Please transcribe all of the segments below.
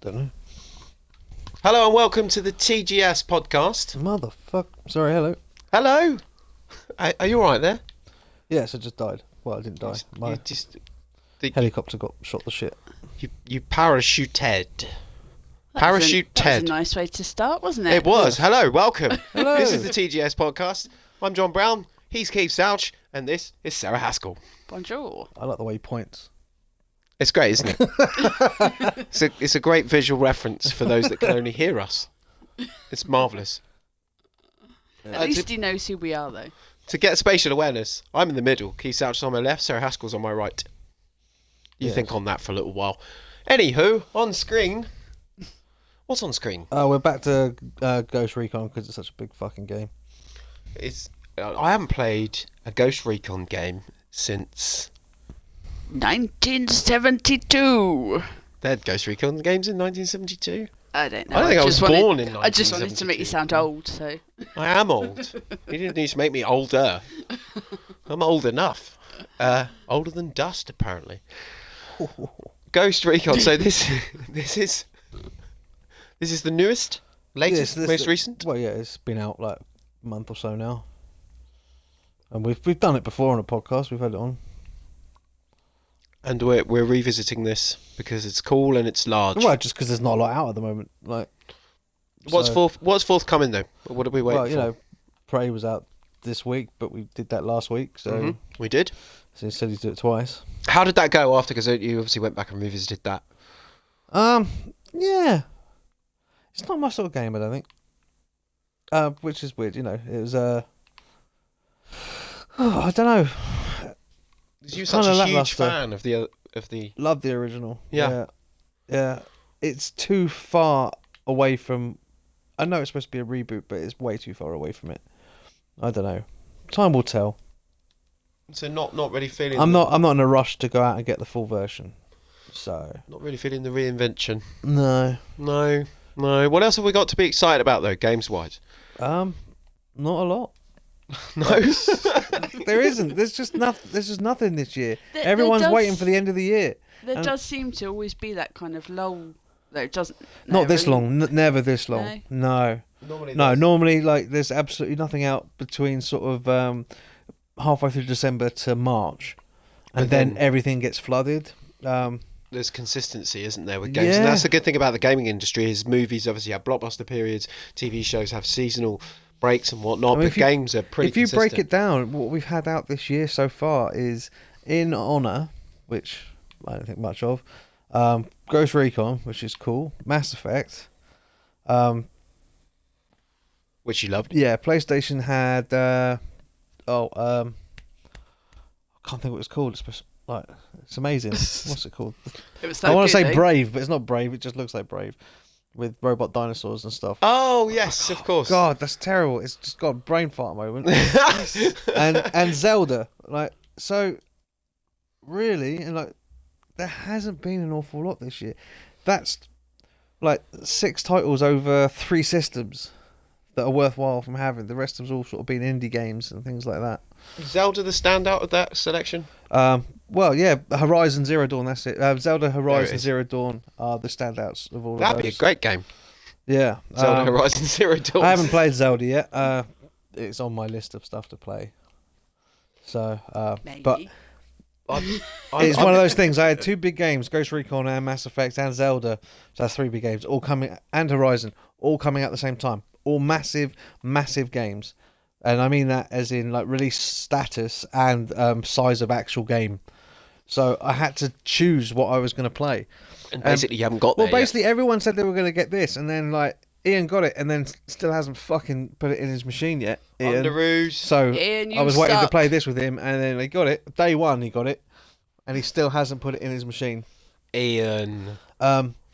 Don't know. Hello and welcome to the TGS podcast. Motherfuck. Sorry, hello. Hello. Are you alright there? Yes, I just died. Well, I didn't die. My The helicopter got shot to shit. you parachuted. That was a nice way to start, wasn't it? It was. Hello, welcome. Hello. This is the TGS podcast. I'm John Brown. He's Keith Souch, and this is Sarah Haskell. Bonjour. I like the way he points. It's great, isn't it? it's a great visual reference for those that can only hear us. It's marvellous. At least he knows who we are, though. To get spatial awareness, I'm in the middle. Keith Souch is on my left, Sarah Haskell's on my right. You Yes. think on that for a little while. Anywho, on screen. What's on screen? We're back to Ghost Recon because it's such a big fucking game. I haven't played a Ghost Recon game since 1972. they had Ghost Recon games in 1972. I don't know. I don't think I was born in 1972. I just wanted to make you sound old, so. I am old. You didn't need to make me older. I'm old enough. Older than dust, apparently. Ghost Recon. So this is the newest, latest, most recent. Well, yeah, it's been out like a month or so now, and we've done it before on a podcast. We've had it on. And we're revisiting this because it's cool and it's large. Well, just because there's not a lot out at the moment. Like, What's forthcoming though? What are we waiting well, you for? know, Prey was out this week, but we did that last week, so We did. so he said he'd do it twice. How did that go after? Because you obviously went back and revisited that. Yeah, it's not my sort of game, I don't think. Which is weird, you know. It was I don't know. You're such a huge lackluster. fan of the. Love the original. Yeah. Yeah. It's too far away from. I know it's supposed to be a reboot, but it's way too far away from it. I don't know. Time will tell. So not really feeling. I'm not in a rush to go out and get the full version. So. Not really feeling the reinvention. No. No. What else have we got to be excited about though, games wise? Not a lot. No. There isn't. There's just nothing this year. There Everyone's does- waiting for the end of the year. There does seem to always be that kind of lull. Though it doesn't. Not this really. long. Never this long. No. Normally. Normally, like, there's absolutely nothing out between sort of halfway through December to March, and But then then- everything gets flooded. There's consistency, isn't there, with games? Yeah. And that's the good thing about the gaming industry is movies obviously have blockbuster periods, TV shows have seasonal breaks and whatnot, I mean, but games are pretty If you consistent. break it down, what we've had out this year so far is In Honor, which I don't think much of, Ghost Recon, which is cool, Mass Effect. Which you loved. Yeah, PlayStation had. I can't think what it's called. It's amazing. What's it called? It was so I want to good, say though. Brave, but it's not Brave. It just looks like Brave, with robot dinosaurs and stuff. Oh yes, of course. God, that's terrible. It's just got a brain fart moment. and Zelda, so. Really, and there hasn't been an awful lot this year. That's 6 titles over 3 systems that are worthwhile from having. The rest of them's all sort of been indie games and things like that. Zelda the standout of that selection? Well, yeah, Horizon Zero Dawn, that's it. Zelda Horizon is. Zero Dawn are the standouts of all That'd of be a those. great game. Yeah. Zelda Horizon Zero Dawn. I haven't played Zelda yet. It's on my list of stuff to play. So, Maybe. but it's one of those things. I had 2 big games, Ghost Recon and Mass Effect and Zelda. So that's 3 big games, all coming, and Horizon, all coming at the same time. All massive games. And I mean that as in release status and size of actual game. So I had to choose what I was going to play. And basically you haven't got there Well, basically everyone said they were going to get this, and then Ian got it, and then still hasn't fucking put it in his machine yet. yet. Ian. On the ruse. So Ian, you I was waiting to suck. play this with him, and then he got it. Day 1 he got it, and he still hasn't put it in his machine. Ian.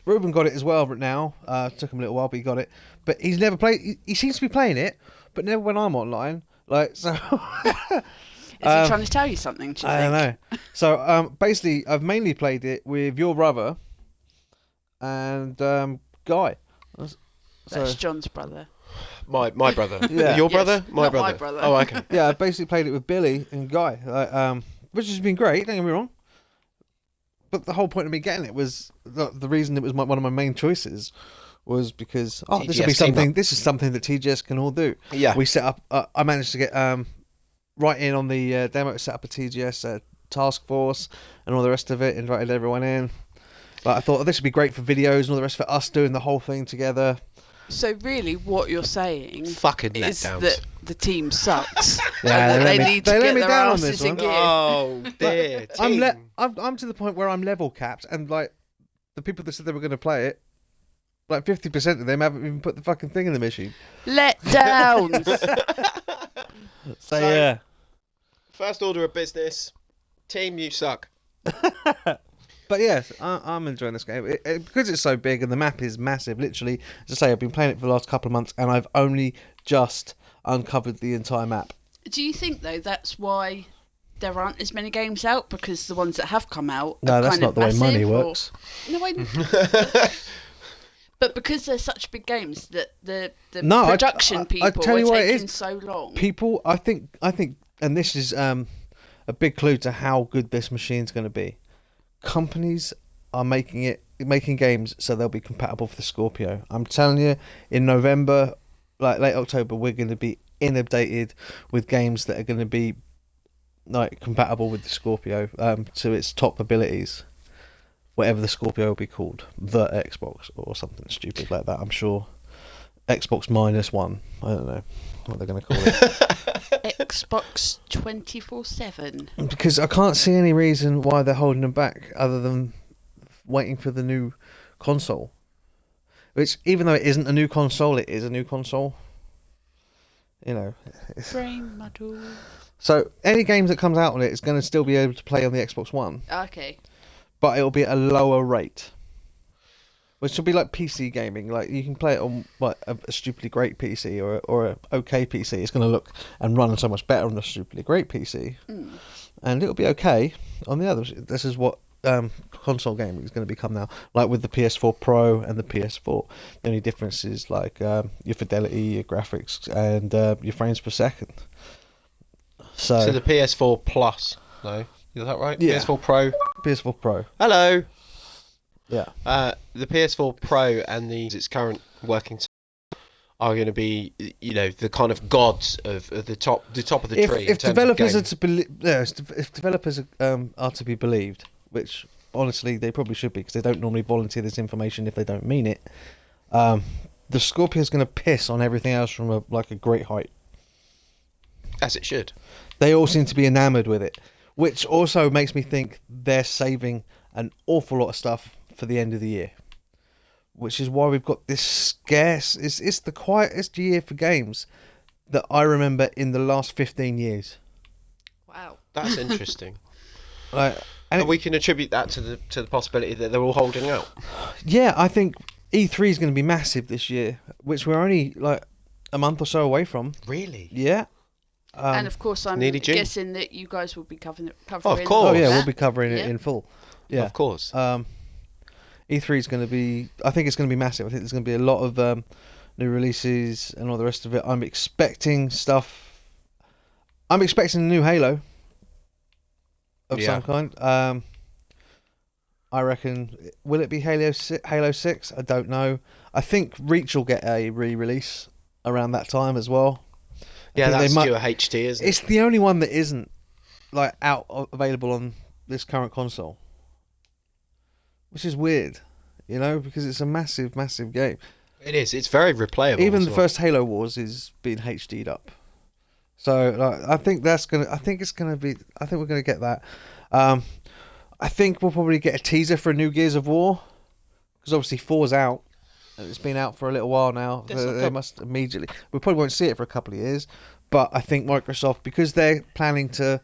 Ruben got it as well, but now took him a little while, but he got it. But he's never played. He seems to be playing it, but never when I'm online. So. Is he trying to tell you something? Do you I think? don't know. So basically, I've mainly played it with your brother and Guy. That's John's brother. My brother. Yeah. Your Yes, brother? My not brother. my brother. Oh, okay. Yeah, I basically played it with Billy and Guy, which has been great. Don't get me wrong. but the whole point of me getting it was the reason it was one of my main choices was because this will be TGS team something. up. This is something that TGS can all do. Yeah. We set up. I managed to get right in on the demo. Set up a TGS task force and all the rest of it. Invited everyone in. But I thought this would be great for videos and all the rest for us doing the whole thing together. So really, what you're saying Fucking is letdowns. that the team sucks. Yeah, and they that let me- need to they let get me their down on asses this in one. gear. Oh dear. I'm to the point where I'm level capped, and like the people that said they were going to play it, like 50% of them haven't even put the fucking thing in the machine. Letdowns. So yeah. First order of business. Team, you suck. But yes, I'm enjoying this game because it's so big and the map is massive. Literally, as I say, I've been playing it for the last couple of months and I've only just uncovered the entire map. Do you think though that's why there aren't as many games out, because the ones that have come out No, are that's kind not of the way money massive, or- works. No, but because they're such big games that the No, production I people tell you are what it taking is. so long. People, I think, and this is a big clue to how good this machine's going to be. Companies are making games so they'll be compatible for the Scorpio. I'm telling you, in November, like late October, we're going to be inundated with games that are going to be like compatible with the Scorpio to its top abilities. Whatever the Scorpio will be called, the Xbox or something stupid like that. I'm sure Xbox -1. I don't know what they're going to call it. Xbox 24/7. Because I can't see any reason why they're holding them back other than waiting for the new console. Which, even though it isn't a new console, it is a new console. You know. Frame model. So, any games that comes out on it is going to still be able to play on the Xbox One. Okay. But it'll be at a lower rate. Which will be like PC gaming. Like, you can play it on what, a stupidly great PC or a okay PC. It's going to look and run so much better on a stupidly great PC. Mm. And it'll be okay on the others. This is what console gaming is going to become now. Like with the PS4 Pro and the PS4, the only difference is like your fidelity, your graphics, and your frames per second. So the PS4 Plus, no? Is that right? Yeah. PS4 Pro. PS4 Pro. Hello. Yeah. The PS4 Pro and its current working are going to be, you know, the kind of gods of the top of the tree. If developers are to if developers are to be believed, which honestly they probably should be because they don't normally volunteer this information if they don't mean it, the Scorpio is going to piss on everything else from a great height. As it should. They all seem to be enamoured with it, which also makes me think they're saving an awful lot of stuff for the end of the year. Which is why we've got this scarce... It's the quietest year for games that I remember in the last 15 years. Wow. That's interesting. And we can attribute that to the possibility that they're all holding out. Yeah, I think E3 is going to be massive this year, which we're only like a month or so away from. Really? Yeah. And of course, I'm nearly June. guessing that you guys will be covering. Of Oh course. yeah, that. we'll be covering it Yeah. in full. Yeah. Of course. E3 is going to be... I think it's going to be massive. I think there's going to be a lot of new releases and all the rest of it. I'm expecting stuff... I'm expecting a new Halo of some kind. I reckon... Will it be Halo 6? I don't know. I think Reach will get a re-release around that time as well. Yeah, think that's they due a HD, isn't it? It's the only one that isn't like available on this current console. Which is weird, you know, because it's a massive, massive game. It is. It's very replayable. Even as the well. first Halo Wars is being HD'd up. So I think it's gonna be. I think we're gonna get that. I think we'll probably get a teaser for a new Gears of War, because obviously 4's out. It's been out for a little while now. They must immediately. We probably won't see it for a couple of years, but I think Microsoft, because they're planning to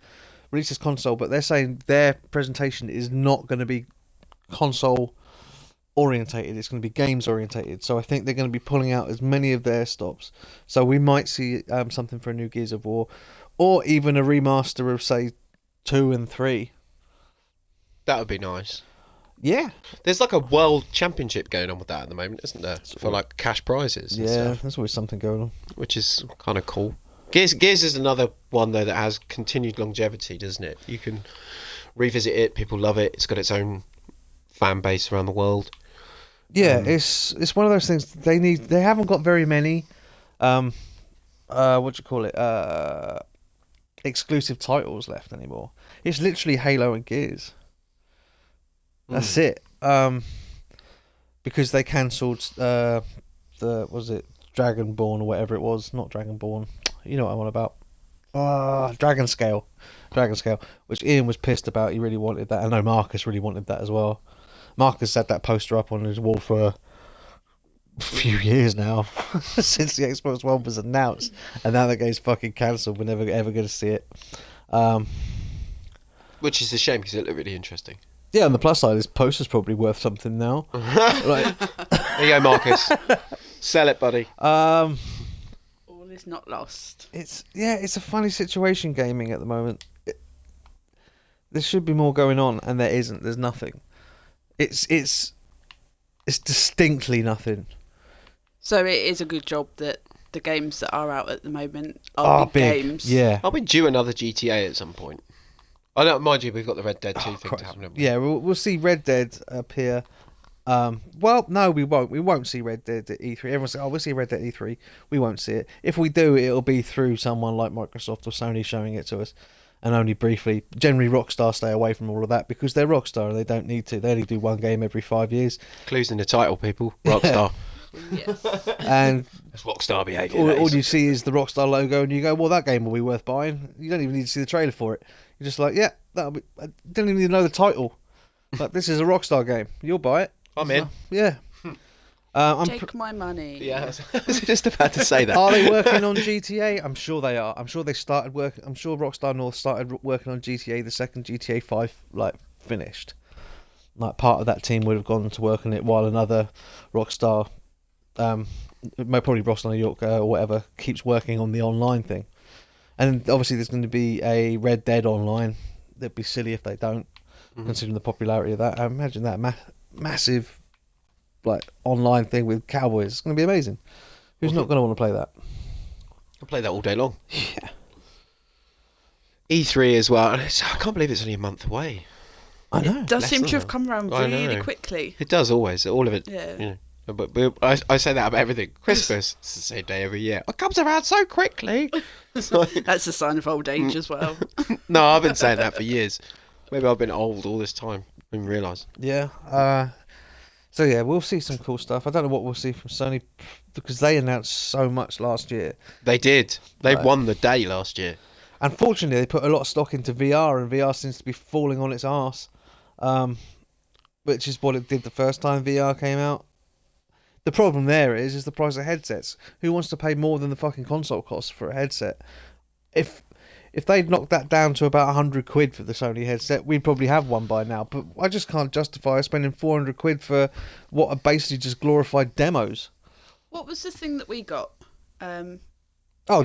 release this console, but they're saying their presentation is not going to be console orientated, it's going to be games orientated. So I think they're going to be pulling out as many of their stops. So we might see something for a new Gears of War, or even a remaster of say 2 and 3. That would be nice. Yeah, There's like a world championship going on with that at the moment, isn't there? For like cash prizes. And yeah, stuff, there's always something going on. which is kind of cool. Gears is another one though that has continued longevity, doesn't it? You can revisit it. People love it. It's got its own fan base around the world. Yeah, it's one of those things they haven't got very many what do you call it? Exclusive titles left anymore. It's literally Halo and Gears. That's it. Because they cancelled was it Dragonborn or whatever it was? Not Dragonborn. You know what I'm on about. Dragon Scale, which Ian was pissed about. He really wanted that. I know Marcus really wanted that as well. Marcus had that poster up on his wall for a few years now, since the Xbox One was announced, and now that game's fucking cancelled. We're never ever going to see it. Which is a shame because it looked really interesting. Yeah, on the plus side, this poster's probably worth something now. Like, there you go, Marcus. Sell it, buddy. All is not lost. It's a funny situation gaming at the moment. There should be more going on, and there isn't. There's nothing. It's distinctly nothing. So it is a good job that the games that are out at the moment are big games. Yeah. I'll be due another GTA at some point. I don't mind you. We've got the Red Dead 2 thing to happen. Yeah, we'll see Red Dead appear. Well, no, we won't. We won't see Red Dead at E3. Everyone says, "Oh, we'll see Red Dead at E3." We won't see it. If we do, it'll be through someone like Microsoft or Sony showing it to us, and only briefly. Generally, Rockstar stay away from all of that because they're Rockstar and they don't need to. They only do one game every 5 years. Clues in the title, people. Rockstar. Yes. And that's Rockstar behaviour. All you see is the Rockstar logo, and you go, "Well, that game will be worth buying." You don't even need to see the trailer for it. You're just like, "Yeah, that'll be." I don't even need to know the title. Like, this is a Rockstar game. You'll buy it. I'm in. Yeah. Take my money. Yeah, I was just about to say that. Are they working on GTA? I'm sure they are. I'm sure they started working. I'm sure Rockstar North started working on GTA. The second GTA 5 finished. Like, part of that team would have gone to work on it while another Rockstar, probably Rockstar New York or whatever, keeps working on the online thing. And obviously there's going to be a Red Dead Online. They'd be silly if they don't, considering the popularity of that. I imagine that massive online thing with cowboys. It's going to be amazing. Who's not going to want to play that? I'll play that all day long. Yeah. E3 as well. I can't believe it's only a month away. I know. It does seem to have come around really quickly. It does always. All of it. Yeah. You know, but I say that about everything. Christmas, it's the same day every year. It comes around so quickly. That's a sign of old age as well. No, I've been saying that for years. Maybe I've been old all this time. I didn't realise. Yeah. So yeah, we'll see some cool stuff. I don't know what we'll see from Sony because they announced so much last year. They did. They won the day last year. Unfortunately, they put a lot of stock into VR, and VR seems to be falling on its arse, which is what it did the first time VR came out. The problem there is the price of headsets. Who wants to pay more than the fucking console costs for a headset? If they'd knocked that down to about 100 quid for the Sony headset, we'd probably have one by now. But I just can't justify spending 400 quid for what are basically just glorified demos. What was the thing that we got?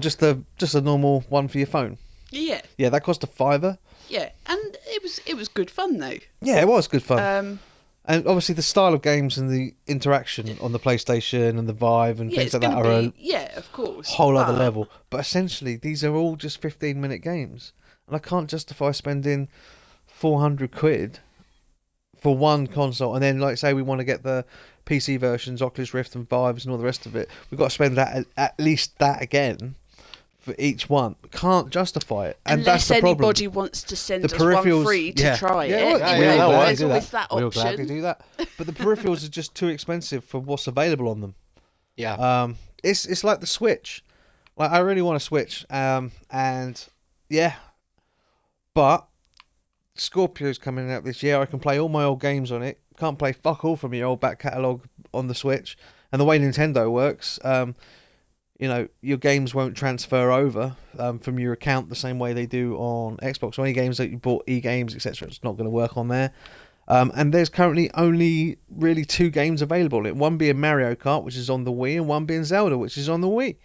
Just a normal one for your phone. Yeah. Yeah, that cost £5. Yeah, and it was good fun though. Yeah, it was good fun. And obviously the style of games and the interaction on the PlayStation and the Vive and things like that are of course, whole other level. But essentially, these are all just 15-minute games. And I can't justify spending 400 quid for one console. And then, like, say we want to get the PC versions, Oculus Rift and Vives and all the rest of it. We've got to spend that at least that again for each one. Can't justify it. And unless that's the problem. Anybody wants to send us one free to try it. There's always that option. We'll gladly do that. But the peripherals are just too expensive for what's available on them. Yeah. It's like the Switch. Like, I really want a Switch. And yeah. But Scorpio's coming out this year. I can play all my old games on it. Can't play fuck all from your old back catalogue on the Switch. And the way Nintendo works, your games won't transfer over from your account the same way they do on Xbox. So any games that you bought, e-games, etc., it's not going to work on there. And there's currently only really 2 games available. One being Mario Kart, which is on the Wii, and one being Zelda, which is on the Wii.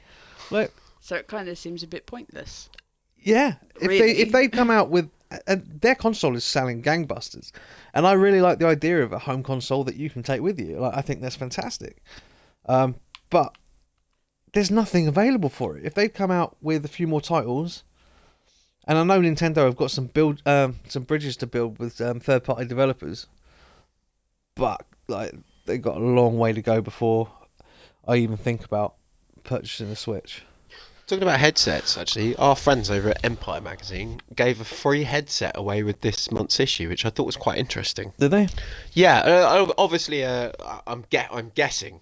So it kind of seems a bit pointless. Yeah. Really? If they come out with... their console is selling gangbusters. And I really like the idea of a home console that you can take with you. I think that's fantastic. But there's nothing available for it. If they come out with a few more titles... And I know Nintendo have got some bridges to build with third-party developers. but like they got a long way to go before I even think about purchasing a Switch. Talking about headsets, actually, our friends over at Empire Magazine gave a free headset away with this month's issue, which I thought was quite interesting. Did they? Yeah, obviously, I'm guessing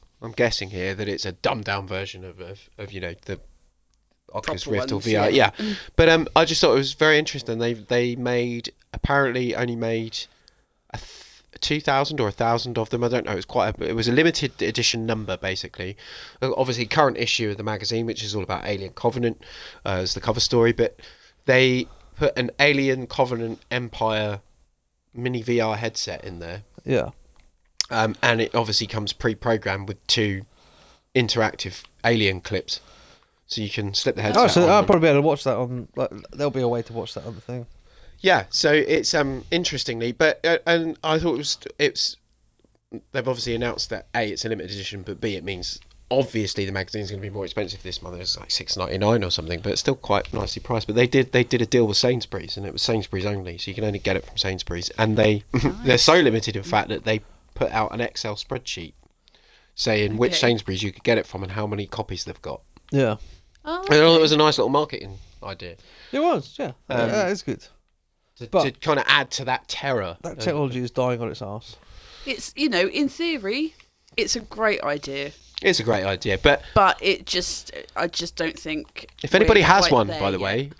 here that it's a dumbed down version of the Oculus Proper Rift or ones, VR. yeah. But I just thought it was very interesting. They only made 2,000 or 1,000 of them. I don't know. It was a limited edition number, basically. Obviously, current issue of the magazine, which is all about Alien Covenant, as the cover story. But they put an Alien Covenant Empire mini VR headset in there. Yeah. And it obviously comes pre-programmed with 2 interactive Alien clips, so you can slip the headset. Oh, so on I'll them. probably be able to watch that on. Like, there'll be a way to watch that on the thing. Yeah, so it's interestingly, but and I thought it's they've obviously announced that A, it's a limited edition, but B, it means obviously the magazine's going to be more expensive this month. It's like $6.99 or something, but it's still quite nicely priced. But they did a deal with Sainsbury's, and it was Sainsbury's only, so you can only get it from Sainsbury's. And they're so limited, in fact, that they put out an Excel spreadsheet saying which Sainsbury's you could get it from and how many copies they've got. Yeah. Oh, And I thought it was a nice little marketing idea. It was, yeah. That is good. To But- kind of add to that terror. That technology is dying on its arse. it's in theory, it's a great idea, It's a great idea, but but I just don't think. if anybody we're has quite one, there by the yet. way,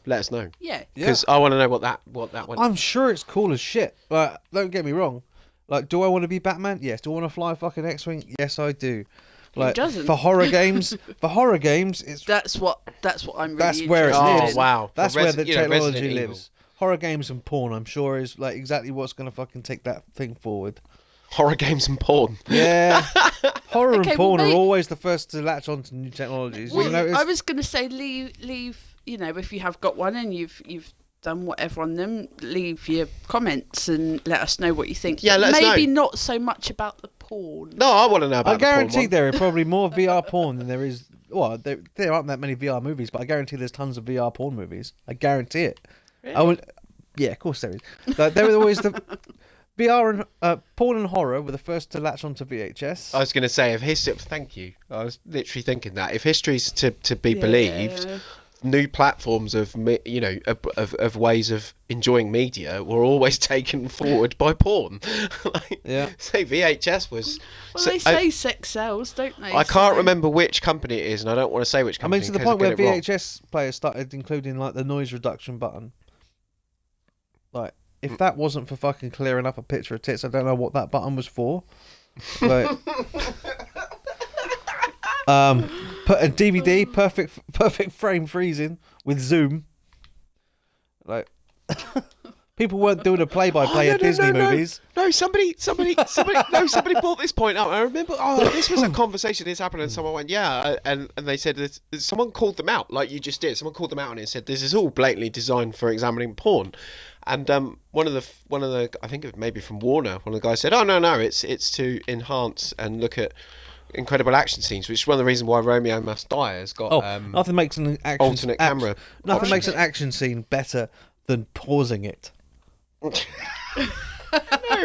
let us know. Yeah. Because I want to know what that one. I'm sure it's cool as shit. Like, don't get me wrong. Like, do I want to be Batman? Yes. Do I want to fly a fucking X-wing? Yes, I do. Like, doesn't? for horror games, it's That's what I'm really. that's where it interested lives. in. Oh wow, That's For where the Resident technology Evil. lives. Horror games and porn, I'm sure, is like exactly what's going to fucking take that thing forward. Horror games and porn. Yeah, horror Okay, and porn well, are mate- always the first to latch on to new technologies. Well, You notice? I was going to say leave. If you have got one and you've done whatever on them, leave your comments and let us know what you think. Yeah, let us know. Maybe not so much about the porn. No, I want to know about. I the porn guarantee one. there are probably more VR porn than there is. Well, there aren't that many VR movies, but I guarantee there's tons of VR porn movies. I guarantee it. I would. Yeah, of course there is. Like, there was always the VR and porn and horror were the first to latch onto VHS. I was going to say if history. Thank you. I was literally thinking that if history's to be believed, new platforms of ways of enjoying media were always taken forward by porn. Yeah. Say VHS was. Well, so- they say sex sells, don't they? I can't So- remember which company it is, and I don't want to say which I company. mean, to the in case point I where get it wrong. VHS players started including like the noise reduction button. Like, if that wasn't for fucking clearing up a picture of tits, I don't know what that button was for. Like, put a DVD, perfect frame freezing with zoom. Like, people weren't doing a play-by-play of Disney movies. No, somebody brought this point up. I remember, this was a conversation. This happened, and someone went, yeah, and they said this, someone called them out, like you just did. Someone called them out, and it said this is all blatantly designed for examining porn. And one of the I think it was maybe from Warner, one of the guys said, oh no, it's to enhance and look at incredible action scenes, which is one of the reasons why Romeo Must Die has got Nothing makes an action alternate camera. Nothing option. makes an action scene better than pausing it. No,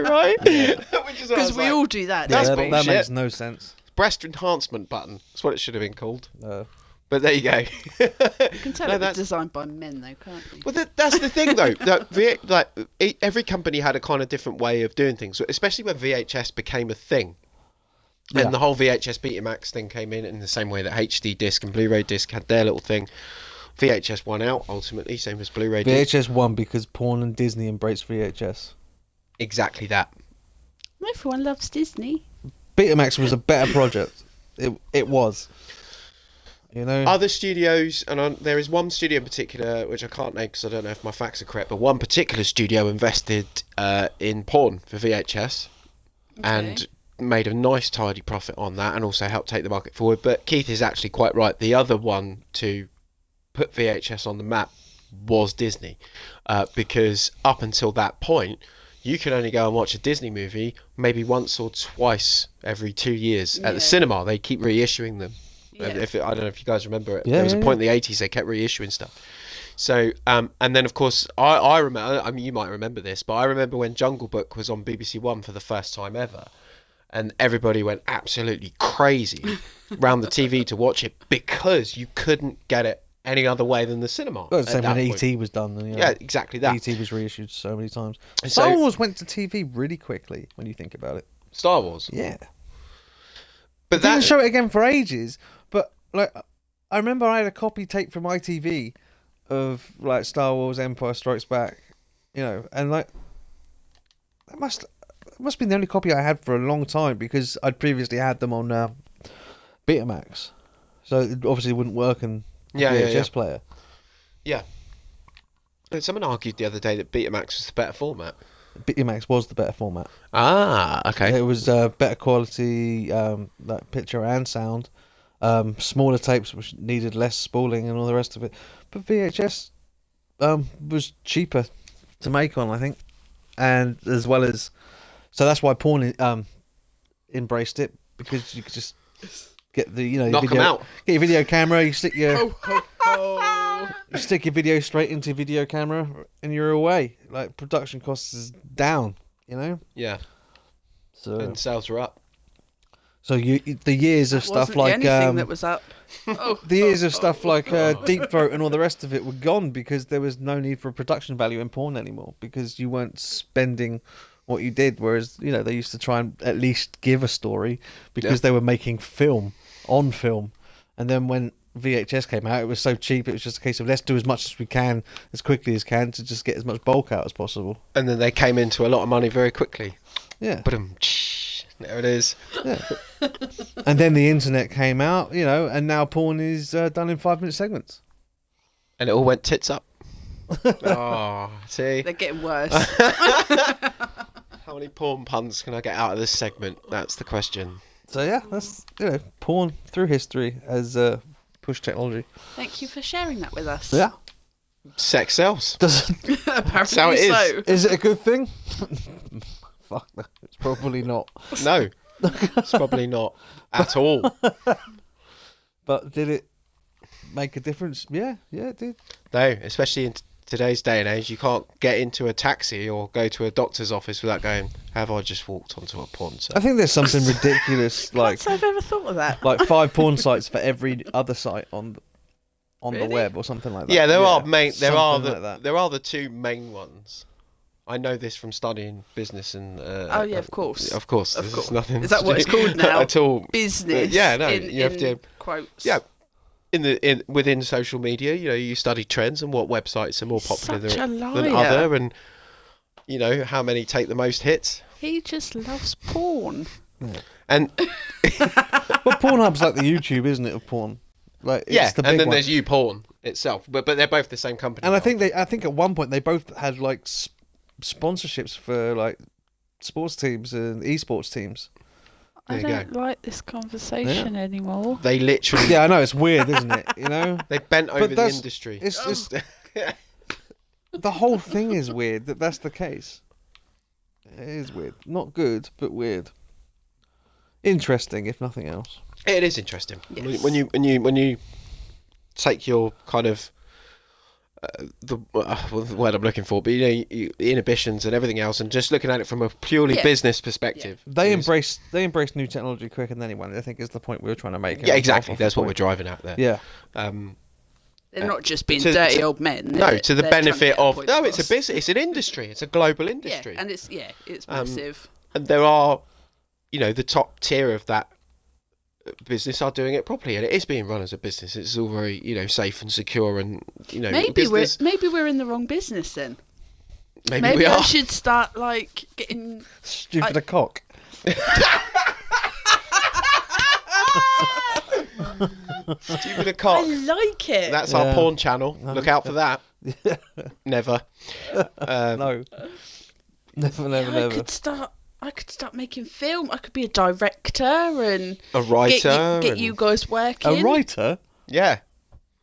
right? Because we all do that. That's that bullshit. makes no sense. breast enhancement button. That's what it should have been called. Uh, But there you go. You can tell No, it was that's- designed by men, though, can't you? Well, that's the thing, though. Every company had a kind of different way of doing things, especially when VHS became a thing. Yeah. And the whole VHS Betamax thing came in the same way that HD disc and Blu-ray disc had their little thing. VHS won out, ultimately, same as Blu-ray disc. VHS won because porn and Disney embraced VHS. Exactly that. Everyone loves Disney. Betamax was a better project. It was. You know? Other studios, and there is one studio in particular, which I can't name because I don't know if my facts are correct, but one particular studio invested in porn for VHS and made a nice tidy profit on that and also helped take the market forward. But Keith is actually quite right. The other one to put VHS on the map was Disney, because up until that point, you could only go and watch a Disney movie maybe once or twice every 2 years at the cinema. They keep reissuing them. Yeah. I don't know if you guys remember it. Yeah, There was a yeah, point in the 80s they kept reissuing stuff. So, and then of course, I remember. I mean, you might remember this, but I remember when Jungle Book was on BBC One for the first time ever, and everybody went absolutely crazy round the TV to watch it because you couldn't get it any other way than the cinema. Well, the same when point. ET was done. You know, Yeah, exactly that. ET was reissued so many times. So- Star Wars went to TV really quickly when you think about it. Star Wars. Yeah. But They didn't that show it again for ages. But like, I remember I had a copy tape from ITV of like Star Wars Empire Strikes Back, you know, and like it must have been the only copy I had for a long time because I'd previously had them on Betamax, so it obviously wouldn't work in VHS player. Yeah. And someone argued the other day that Betamax was the better format. Betamax was the better format. Ah, okay. It was better quality, like picture and sound. Smaller tapes which needed less spooling and all the rest of it. But VHS was cheaper to make on, I think, and as well as so that's why porn embraced it because you could just get the Knock 'em video, out. get your video camera, you stick your Oh. you stick your video straight into video camera and you're away. Like production costs is down, you know. Yeah. So And sales were up. so the years of stuff Wasn't like anything that was up. the years of stuff like Deep Throat and all the rest of it were gone because there was no need for production value in porn anymore because you weren't spending what you did. Whereas, you know, they used to try and at least give a story because they were making film on film. And then when VHS came out, it was so cheap, it was just a case of let's do as much as we can, as quickly as can to just get as much bulk out as possible. And then they came into a lot of money very quickly. Yeah. But there it is. Yeah. And then the internet came out, you know, and now porn is done in 5-minute segments. And it all went tits up. Oh, see? They're getting worse. How many porn puns can I get out of this segment? That's the question. So yeah, that's, you know, porn through history as push technology. Thank you for sharing that with us. Yeah. Sex sells. Apparently That's how it is. so. Is it a good thing? Fuck, no, it's probably not. No. It's probably not at all. But did it make a difference? Yeah, it did. No, especially in today's day and age, you can't get into a taxi or go to a doctor's office without going, have I just walked onto a porn I site? think there's something ridiculous like I've ever thought of that. like 5 porn sites for every other site on the Really? web or something like that. Yeah, there are something like that. there are the two main ones. I know this from studying business and. Oh yeah, of course. Of course, Of there's course. nothing. Is that to what do it's called now? at all? Business. Yeah, no, in, you have to. quotes. Yeah, within social media, you know, you study trends and what websites are more popular Such a than liar. other, and you know how many take the most hits. He just loves porn. And Well, Pornhub's like the YouTube, isn't it, of porn? Like it's yeah, the big and then one. there's YouPorn itself, but they're both the same company. And now. I think at one point they both had like sponsorships for like sports teams and esports teams. There I you don't go. like this conversation anymore. They literally Yeah, I know it's weird, isn't it? You know, they bent over the that's- industry. it's just the whole thing is weird that that's the case. It is weird, not good, but weird. Interesting, if nothing else. It is interesting Yes. when you take your kind of the word I'm looking for, but you know, the inhibitions and everything else, and just looking at it from a purely Yeah. business perspective. They is- embrace new technology quicker than anyone. I think is the point we were trying to make. Yeah, exactly. That's what we're driving at there. Yeah, They're not just being to- dirty to- old men. No, to the They're trying to benefit get a of point no, it's a across. business, it's an industry, it's a global industry, Yeah, and it's massive. and there are, you know, the top tier of that business are doing it properly, and it is being run as a business. It's all very, you know, safe and secure, and you know, Maybe because there's- maybe we're in the wrong business then. maybe Maybe we I are. should start like getting. stupid a cock. Stupid a I cock. like it. That's our Yeah. porn channel. Look out for that. Never. No, never, never, I never. could start. I could start making film. I could be a director and A writer. get and- you guys working. A writer? Yeah.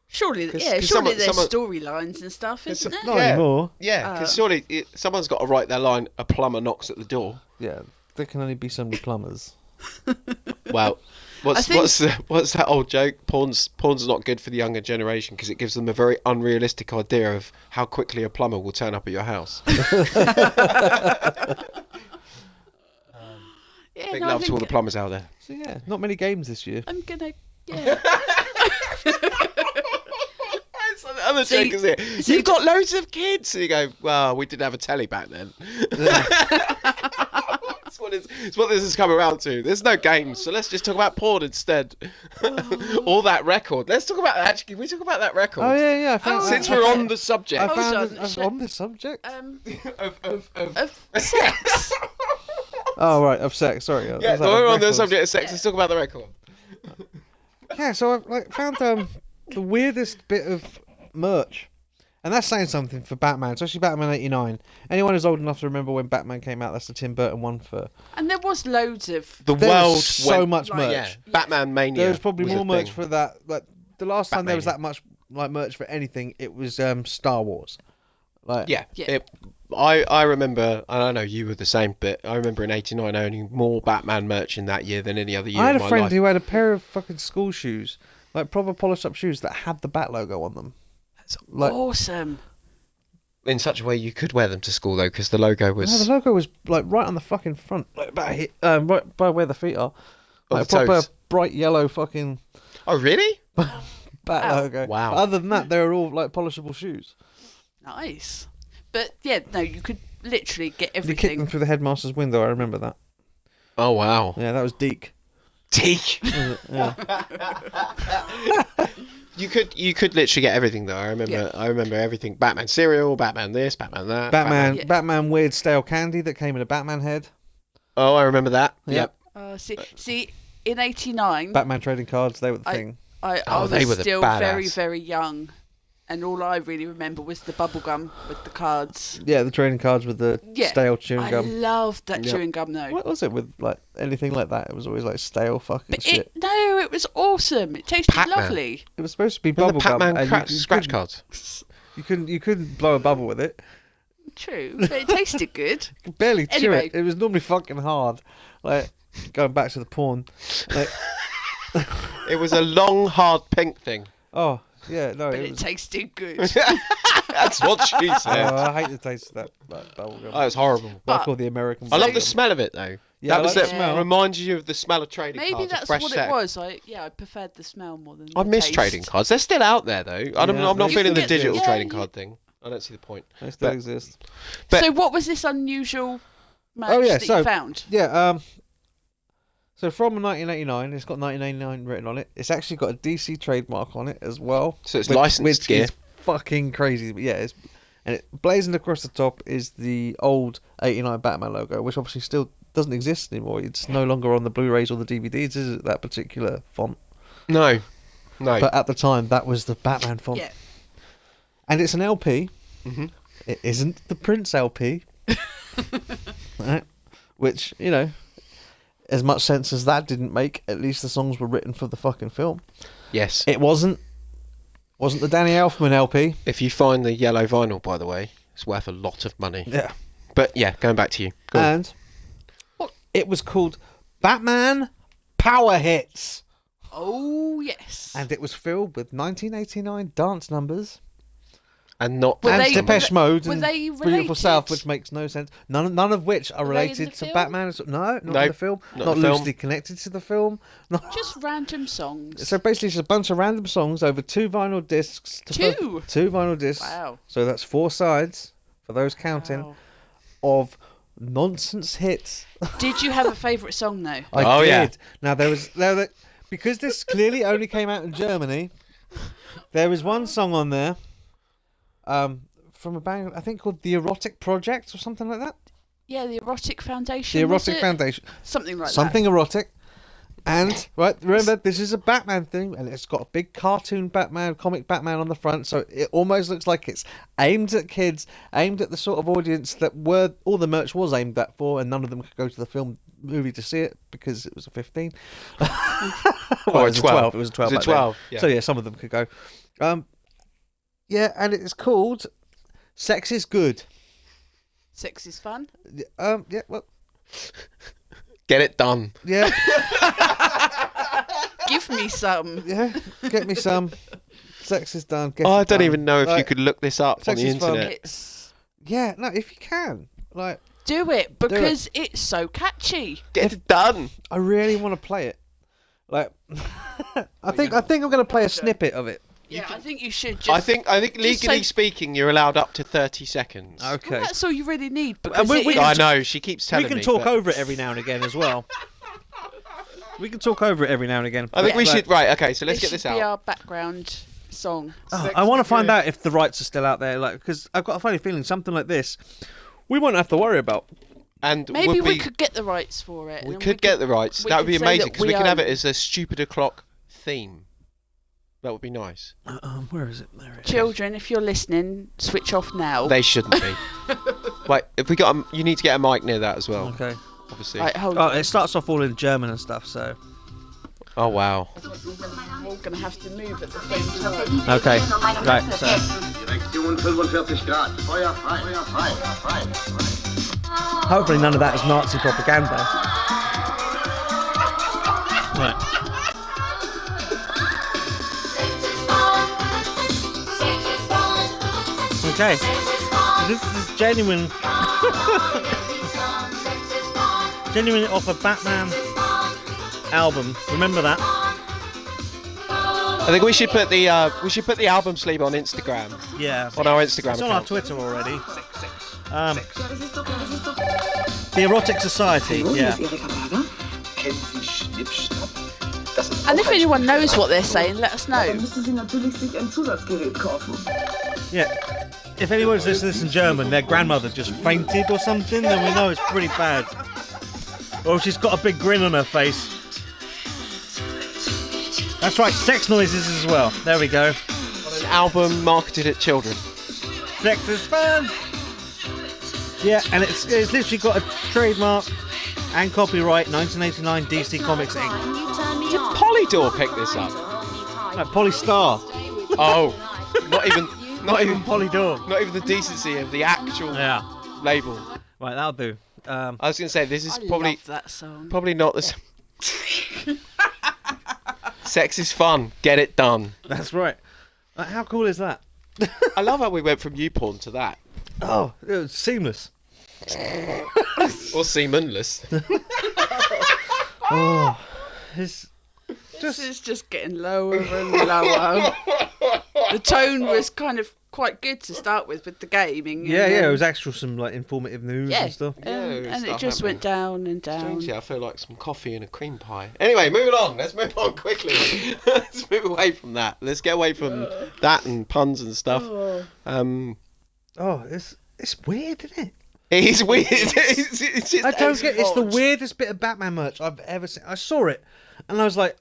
Surely, 'Cause- yeah. 'cause Surely someone- there's storylines and stuff, It's isn't a- there? Not Yeah. anymore. Yeah, because surely someone's got to write their line, a plumber knocks at the door. Yeah, there can only be so many plumbers. Well, What's think- what's that old joke? Porn's not good for the younger generation because it gives them a very unrealistic idea of how quickly a plumber will turn up at your house. Yeah, Big no, I love to all the think plumbers out there. So yeah, not many games this year. I'm gonna. Yeah. That's the other So joke, isn't it? so You've got loads of kids. And you go, well, we didn't have a telly back then. That's what this has come around to. There's no games, so let's just talk about porn instead. Or that record. Let's talk about actually. Can we talk about that record? Oh yeah. I found, Since we're on the subject. I Hold found on, on the subject. Of sex. Oh right, of sex. Sorry. Yeah, Was that so we're of on the records? subject of sex. Let's talk about the record. Yeah, so I found the weirdest bit of merch, and that's saying something for Batman, especially Batman '89. Anyone who's old enough to remember when Batman came out, that's the Tim Burton one for. And there was loads of. The There world was so went- much like, merch. Yeah, Batman Mania. There's probably was a more merch thing. for that. Like the last time there was Batmania. that much like merch for anything, it was Star Wars. Like Yeah. Yeah. I remember, and I know you were the same, but I remember in '89 owning more Batman merch in that year than any other year I had of a my friend life. who had a pair of fucking school shoes, like proper polished up shoes that had the Bat logo on them. That's Like Awesome. in such a way you could wear them to school though, because the logo was no, the logo was like right on the fucking front, like about here, right by where the feet are, like a the proper toes. bright yellow fucking Oh really? Bat Wow. logo. Wow. But other than that, they were all like polishable shoes. Nice. But yeah, no, you could literally get You kicked them everything. through the headmaster's window. I remember that. Oh wow. Yeah, that was Deke. Teak. Yeah. You could literally get everything though. I remember everything. Batman cereal, Batman this, Batman that. Batman, Yeah. Batman weird stale candy that came in a Batman head. Oh, I remember that. Yep. Yep. See, in '89, Batman trading cards, they were the I- thing. I Oh, was they were the still badass. very, very young, and all I really remember was the bubble gum with the cards. Yeah, the trading cards with the Yeah, stale chewing I gum. loved that Yep. chewing gum though. What was it with like anything like that? It was always like stale fucking But shit. it was awesome. It tasted Pac-Man. lovely. It was supposed to be Remember bubble the gum, Pac-Man and you scratch couldn't- cards. You couldn't blow a bubble with it. True, but it tasted good. You could barely chew Anyway. it. It was normally fucking hard. Like going back to the porn. Like, It was a long, hard pink thing. oh yeah, no, But it it was. tasted good. That's what she Oh, said. I hate the taste of that bubble gum. Oh, it was horrible. Like all the American. I love bubble the gum. smell of it though. Yeah, that I was like the the smell. reminds you of the smell of trading Maybe cards. a that's fresh what set. it was. I preferred the smell more than. I the miss taste. trading cards. They're still out there though. I'm Yeah, not they feeling the still digital exist. trading Yeah, card thing. I don't see the point. They still But- exist. But- So what was this unusual match Oh, yeah, that so- you found? Yeah. So from 1989, it's got 1989 written on it. It's actually got a DC trademark on it as well. So it's licensed which gear. is fucking crazy. But yeah, and it blazoned across the top is the old '89 Batman logo, which obviously still doesn't exist anymore. It's no longer on the Blu-rays or the DVDs. Is it that particular font? No. But at the time, that was the Batman font. Yeah. And it's an LP. Mhm. It isn't the Prince LP. Right? Which, you know, as much sense as that didn't make, at least the songs were written for the fucking film. Yes. It wasn't the Danny Elfman LP. If you find the yellow vinyl, by the way, it's worth a lot of money. Yeah. But yeah, going back to you. Go on. And it was called Batman Power Hits. Oh yes. And it was filled with 1989 dance numbers. And not Were And they- Depeche Mode were and they Beautiful related? South, which makes no sense. None of which are Were they in related the to film? Batman. No, not No, in the film. not Not the film. loosely connected to the film. Not... Just random songs. So basically, it's a bunch of random songs over two vinyl discs. Two? Two vinyl discs. Wow. So that's 4 sides, for those counting, Wow. of nonsense hits. Did you have a favourite song though? I Oh, did. yeah. Now because this clearly only came out in Germany. There is one song on there, from a band I think called The Erotic Project or something like that. Yeah, the Erotic Foundation. The was Erotic it? Foundation, Something like something erotic. And right, remember this is a Batman thing, and it's got a big cartoon Batman, comic Batman on the front, so it almost looks like it's aimed at kids, aimed at the sort of audience that all the merch was aimed at for, and none of them could go to the movie to see it because it was a 15. Well, it was a 12. It was a 12. It was a back then. 12, yeah. So yeah, some of them could go. Yeah, and it's called "Sex Is Good." that. Sex is fun. Yeah, well, get it done. yeah. me some. Yeah, get me some. Sex is done. Get I it don't done. even know if you Like, could look this up on Sex the is fun. internet. It's Yeah, no, if you can. Like, do it because it's so catchy. Get it done. I really want to play it. Like, I think I'm going to play a snippet of it. Yeah, I think you should. Just, I think legally speaking, you're allowed up to 30 seconds. Okay. well, that's all you really need. Because we it can is- I know, she keeps telling me. We can talk but over it every now and again as well. We can talk over it every now and again. I think we Like, should. Right, okay, so let's get this should be out. our background song. I want to find out if the rights are still out there, like, because I've got a funny feeling something like this, we won't have to worry about. And Maybe would we could get the rights for it. we and could get the rights. we That would be could say amazing that because we we can have own- it as a stupid o'clock theme. That would be nice. Where is it? There it is. Children, if you're listening, switch off now. They shouldn't be. Wait, if we got, you need to get a mic near that as well. Okay. Obviously. Right, hold Oh, on. it starts off all in German and stuff, so. Oh wow. We're all going to have to move at the same time. Okay. Right, so. Direktion 45 Grad. Feuer frei. Feuer frei. Frei. Hopefully none of that is Nazi propaganda. Right. Okay. This is genuine. Genuine off a Batman album. Remember that? I think we should put the album sleeve on Instagram. Yeah. On our Instagram It's on our account. Twitter already. The Erotic Society. Yeah. And if anyone knows what they're saying, let us know. müsste sie natürlich sich ein Zusatzgerät kaufen. Yeah. If anyone's listening to this in German, their grandmother just fainted or something, then we know it's pretty bad. Or she's got a big grin on her face. That's right, sex noises as well. There we go. An album marketed at children. Sex is fun. Yeah, and it's literally got a trademark and copyright 1989 DC Comics Inc. Did Polydor pick this up? Like Polystar. Oh, not even Polydor. not even the decency of the actual Yeah. label. Right, that'll do. I was going to say this is I probably love that song. probably not the. Sex is fun. Get it done. That's right. Like, how cool is that? I love how we went from you porn to that. Oh, it was seamless. Or semenless. Oh, it's This is just getting lower and lower. The tone was kind of quite good to start with the gaming. yeah, and yeah. It then- was actual some like informative news Yeah, and stuff. and it stuff just went down and down. Strangely, I feel like some coffee and a cream pie. Anyway, moving on. Let's move on quickly. Let's move away from that. Let's get away from that and puns and stuff. Oh, it's weird, isn't it? It is weird. It's just I don't get. It's the odd. weirdest bit of Batman merch I've ever seen. I saw it, and I was like,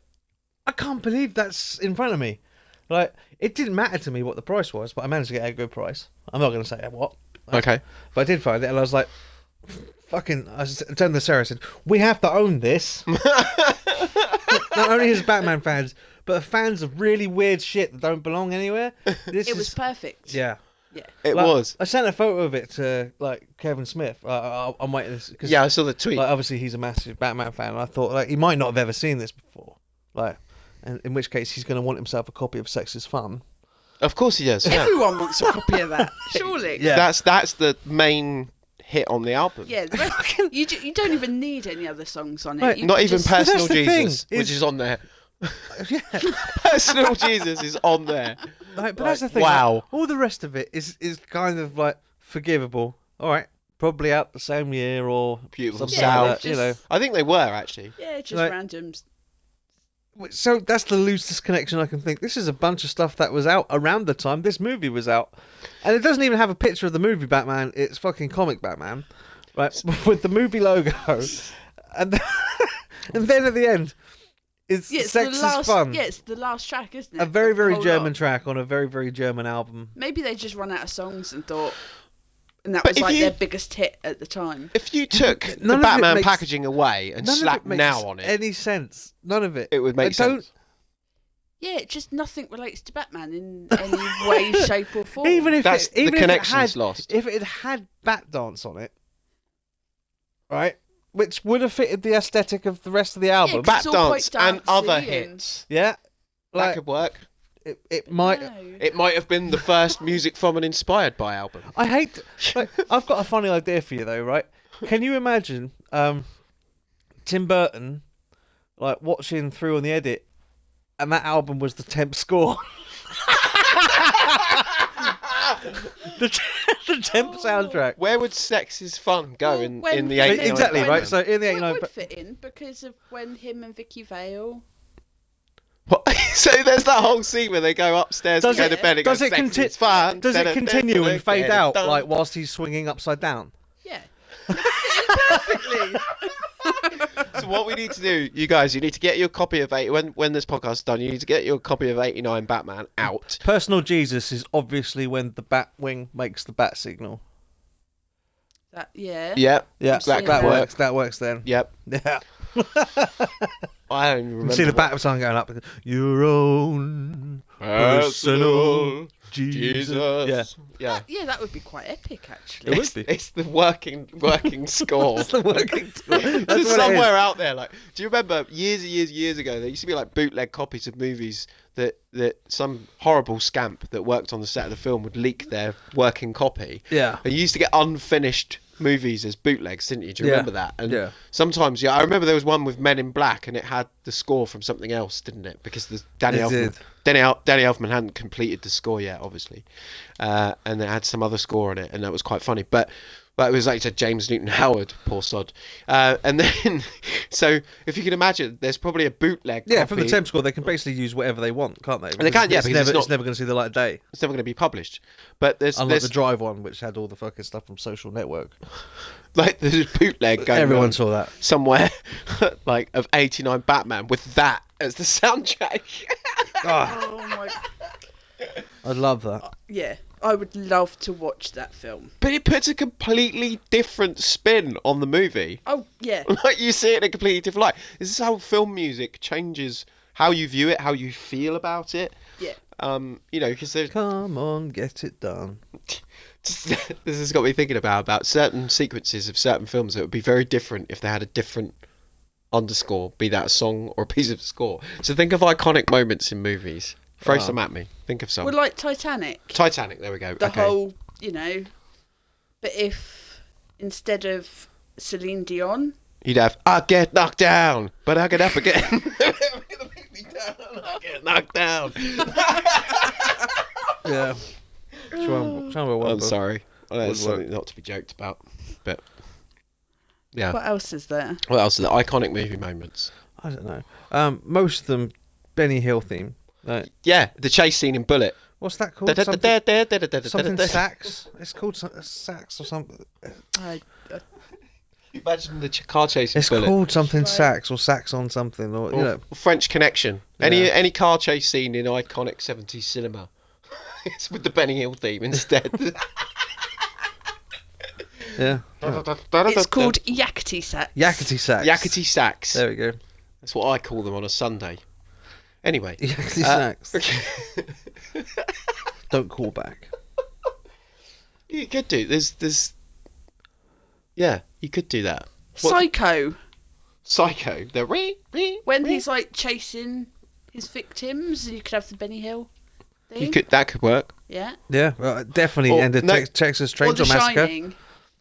I can't believe that's in front of me. Like, it didn't matter to me what the price was, but I managed to get a good price. I'm not going to say what. Okay. But I did find it, and I was like, fucking. I turned to Sarah and said, we have to own this. Not only as Batman fans, but fans of really weird shit that don't belong anywhere. This It was is, perfect. yeah. Yeah. It Like, was. I sent a photo of it to like Kevin Smith. I'm waiting this because Yeah, I saw the tweet. like, obviously he's a massive Batman fan, and I thought like he might not have ever seen this before. Like, and in which case he's going to want himself a copy of Sex is Fun. Of course he does. Yeah. Everyone wants a copy of that, surely. Yeah. That's the main hit on the album. Yeah, the rest, you don't even need any other songs on it. Right. You Not can even just- Personal But that's the thing, Jesus, which is on there. Yeah, Personal Jesus is on there. like, but that's the thing. Wow. like, all the rest of it is kind of like forgivable. All right, probably out the same year or Beautiful something Sound. like that, you know. I think they were actually. Yeah, just Like- randoms. So that's the loosest connection I can think. This is a bunch of stuff that was out around the time this movie was out, and it doesn't even have a picture of the movie Batman. It's fucking comic Batman, right? With the movie logo, and and then at the end, it's Yeah, it's Sex the last. is Fun. Yeah, it's the last track, isn't it? A very, of the very whole German lot. track on a very, very German album. Maybe they just run out of songs and thought, and that But was if like you- their biggest hit at the time. If you took the None of it Batman makes- packaging away and None of slapped it makes now on it, any sense. None of it. it would make I don't- sense. Yeah, just nothing relates to Batman in any way, shape, or form. Even if That's even the if it connection's had, lost. If it had Bat Dance on it, right, which would have fitted the aesthetic of the rest of the album. 'cause Bat it's all Dance quite and other dancey hits. Yeah, That like could work. it might. No. It might have been the first music from an Inspired By album. I hate. Like, I've got a funny idea for you though, right? Can you imagine Tim Burton like watching through on the edit, and that album was the temp score? the temp soundtrack. Where would Sex is Fun go Well, in when- the 89? Exactly when- right. So in the Well, 89, it would fit in because of when him and Vicky Vale. What? So there's that whole scene where they go upstairs Does to go it- to bed and does go, it "Sex conti- is fun." does it continue and fade out Dun. like whilst he's swinging upside down? Yeah. Perfectly. So what we need to do, you guys, you need to get your copy of when this podcast is done, you need to get your copy of 89 Batman out. Personal Jesus is obviously when the bat wing makes the bat signal. Yeah. Yep. Yeah, seeing that that. works. That works then. Yep. Yeah. I don't even remember. See the what- bat song going up. Your own personal Jesus. Yeah. Yeah. Yeah, that would be quite epic, actually. It would be. It's the working score. That's the working. That's It's what it somewhere is. out there. Like, do you remember years ago? There used to be like bootleg copies of movies that some horrible scamp that worked on the set of the film would leak their working copy. Yeah. And you used to get unfinished movies as bootlegs, didn't you? Do you remember that? And Yeah. sometimes, I remember there was one with Men in Black, and it had the score from something else, didn't it? Because Danny It Elfman, did. Danny Elfman hadn't completed the score yet, obviously, and it had some other score on it, and that was quite funny. But it was like you said, James Newton Howard, poor sod. And then, so if you can imagine, there's probably a bootleg. Yeah, copy. from the temp score, they can basically use whatever they want, can't they? They can, yeah, it's because never, it's not- it's never going to see the light of day. It's never going to be published. But Unlike the Drive one, which had all the fucking stuff from Social Network. like there's a bootleg going Everyone around saw that. somewhere, like of 89 Batman with that as the soundtrack. Oh, Oh my. I love that. Yeah, I would love to watch that film. But it puts a completely different spin on the movie. Oh yeah. Like you see it in a completely different light. This is how film music changes how you view it, how you feel about it. Yeah. Because there's Come on, get it done. this has got me thinking about certain sequences of certain films that would be very different if they had a different underscore, be that a song or a piece of score. So think of iconic moments in movies. Throw some at me. Think of some. Well, like Titanic. Titanic. There we go. The okay. whole, But if instead of Celine Dion, You'd have, I get knocked down, but I get up again. I get knocked down. Yeah. I'm sorry. Well, that's Would work. something not to be joked about. But yeah. what else is there? What else are the iconic movie moments? I don't know. Most of them, Benny Hill theme. Yeah, the chase scene in Bullet. What's that called? Something Imagine sax. It's called sax or something. the car chase in It's Bullet. called something Right. sax or sax on something or you know. French Connection. Yeah. Any car chase scene in iconic 70s cinema. It's with the Benny Hill theme instead. Yeah. It's called Yakety Sax. Yakety sax. Yakety sax. There we go. That's what I call them on a Sunday. Anyway. Yakety sax. Don't call back. You could do. There's. Yeah, you could do that. What- Psycho. Psycho. The When he's like chasing his victims, you could have the Benny Hill thing. that could work. Yeah. Yeah, well, definitely. Or- And the no. Texas Or Chainsaw The Massacre. Shining.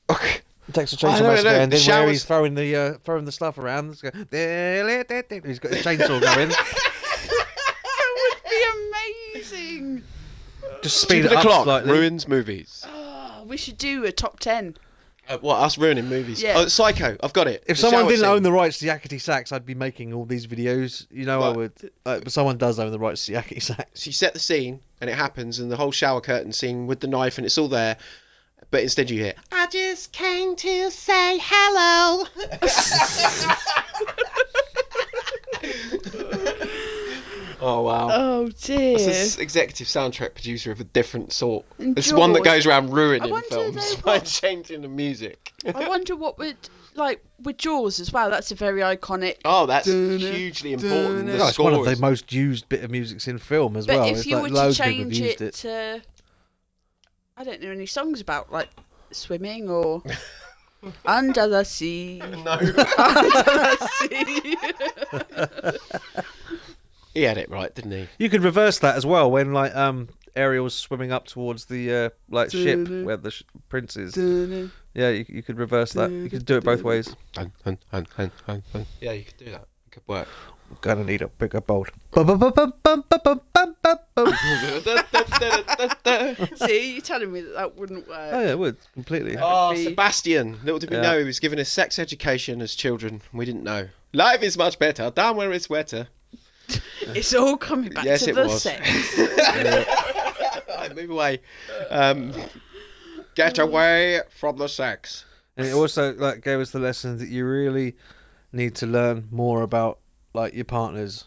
Okay. Texas I Chainsaw don't Massacre, know, and the then where showers- he's throwing the stuff around. He's got his chainsaw going. That would be amazing. Just speed Stupid it up o'clock slightly. ruins movies. Oh, we should do a top 10. What, us ruining movies? Yeah. Oh, Psycho. I've got it. If The someone shower didn't scene. own the rights to Yakety Sax, I'd be making all these videos. You know, I Right. would. But someone does own the rights to Yakety Sax. So you set the scene, and it happens, and the whole shower curtain scene with the knife, and it's all there. But instead you hear, I just came to say hello. Oh, wow. Oh, dear. This is executive soundtrack producer of a different sort. And It's one that Jaws. goes around I ruining wonder films though by what- changing the music. I wonder what would, like, with Jaws as well. That's a very iconic. Oh, that's Dun-dun, hugely important. The No, it's one of score the is- most used bit of music in film as But well. if It's you like were to loads of people have change used it to, I don't know any songs about like swimming or Under the sea. No. Under the sea. He had it right, didn't he? You could reverse that as well when like Ariel's swimming up towards the like ship where the prince is. Yeah, you could reverse that. You could do it both ways. Yeah, you could do that. It could work. I'm gonna need a bigger bolt. See, you're telling me that wouldn't work. Oh yeah, it would completely. Oh, be- Sebastian. Little did we Yeah. know he was given us sex education as children. We didn't know. Life is much better down where it's wetter. It's all coming back Yes, to it the was. sex. Right, move away. Get away from the sex. And it also like gave us the lesson that you really need to learn more about like your partners,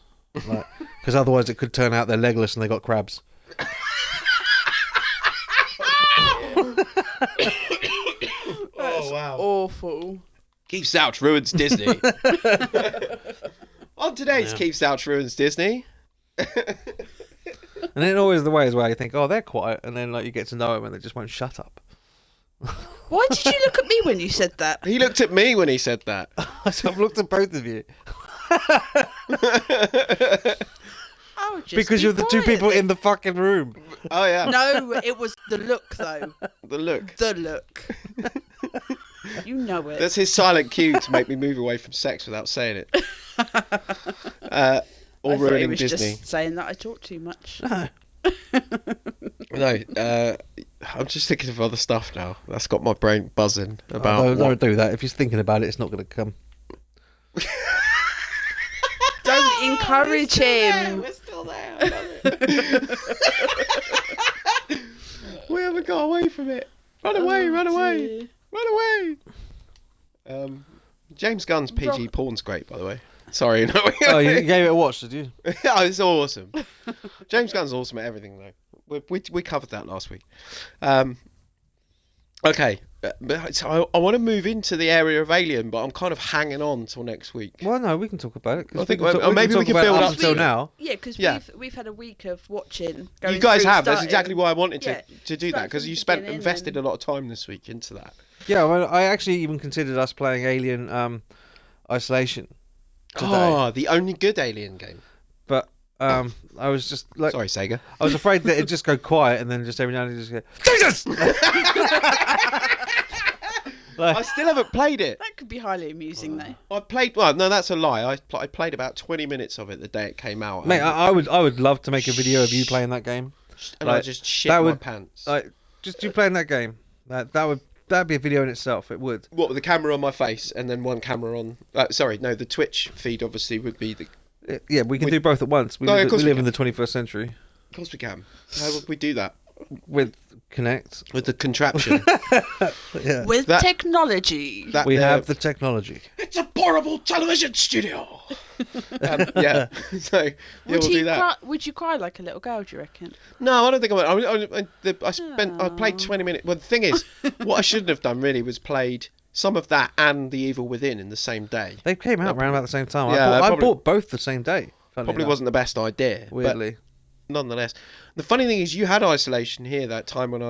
like because otherwise it could turn out they're legless and they got crabs. Oh, wow. Awful. Keeps Ouch ruins Disney. On today's Keeps Ouch ruins Disney. And then always the way as well. You think, oh, they're quiet, and then like you get to know them and they just won't shut up. Why did you look at me when you said that? He looked at me when he said that. So I've looked at both of you I would just because be you're the two quiet people then. in the fucking room. Oh, yeah. No, it was the look though. The look. The look. You know it. That's his silent cue to make me move away from sex without saying it. Or I thought he ruining was Disney. just saying that I talk too much. No, I'm just thinking of other stuff now. That's got my brain buzzing about. Don't do that. If you're thinking about it, it's not going to come. Don't encourage him. We're still there. We haven't got away from it. Run away, run away, run away. James Gunn's PG porn's great, by the way. Sorry, no. Oh, you gave it a watch, did you? Oh, it's awesome. James Gunn's awesome at everything, though. We covered that last week. Okay, so I want to move into the area of Alien, but I'm kind of hanging on till next week. Well, no, we can talk about it. 'cause I think we can talk- maybe we talk can about it build up until to- now. Yeah, because Yeah. we've had a week of watching. You going guys through have. That's starting. exactly why I wanted Yeah, to do that, start because from you the spent beginning invested and- a lot of time this week into that. Yeah, well, I actually even considered us playing Alien Isolation today, Oh, the only good Alien game. but I was just like, Sorry, Sega. I was afraid that it'd just go quiet and then just every now and then just go, Jesus! I still haven't played it. That could be highly amusing, though. I played. Well, no, that's a lie. I played about 20 minutes of it the day it came out. Mate, I would love to make a video of you playing that game. and I like, just shit that my would- pants. Like, just you playing that game. That'd be a video in itself. It would. What, with the camera on my face and then one camera on? Sorry, no, the Twitch feed obviously would be the. Yeah, we can do both at once. We No, of live, course we we live in can. the 21st century Of course we can. How would we do that? with Connect. With the contraption. Yeah, With That- technology. That we there- have the technology. It's a portable television studio. Yeah. So yeah, we'll do that. Would you cry like a little girl, do you reckon? No, I don't think I would. I played 20 minutes. Well, the thing is, what I shouldn't have done really was played some of that and The Evil Within in the same day. They came out around about the same time. Yeah, I probably- bought both the same day. funnily Probably enough, wasn't the best idea. weirdly. But nonetheless, the funny thing is, you had Isolation here that time when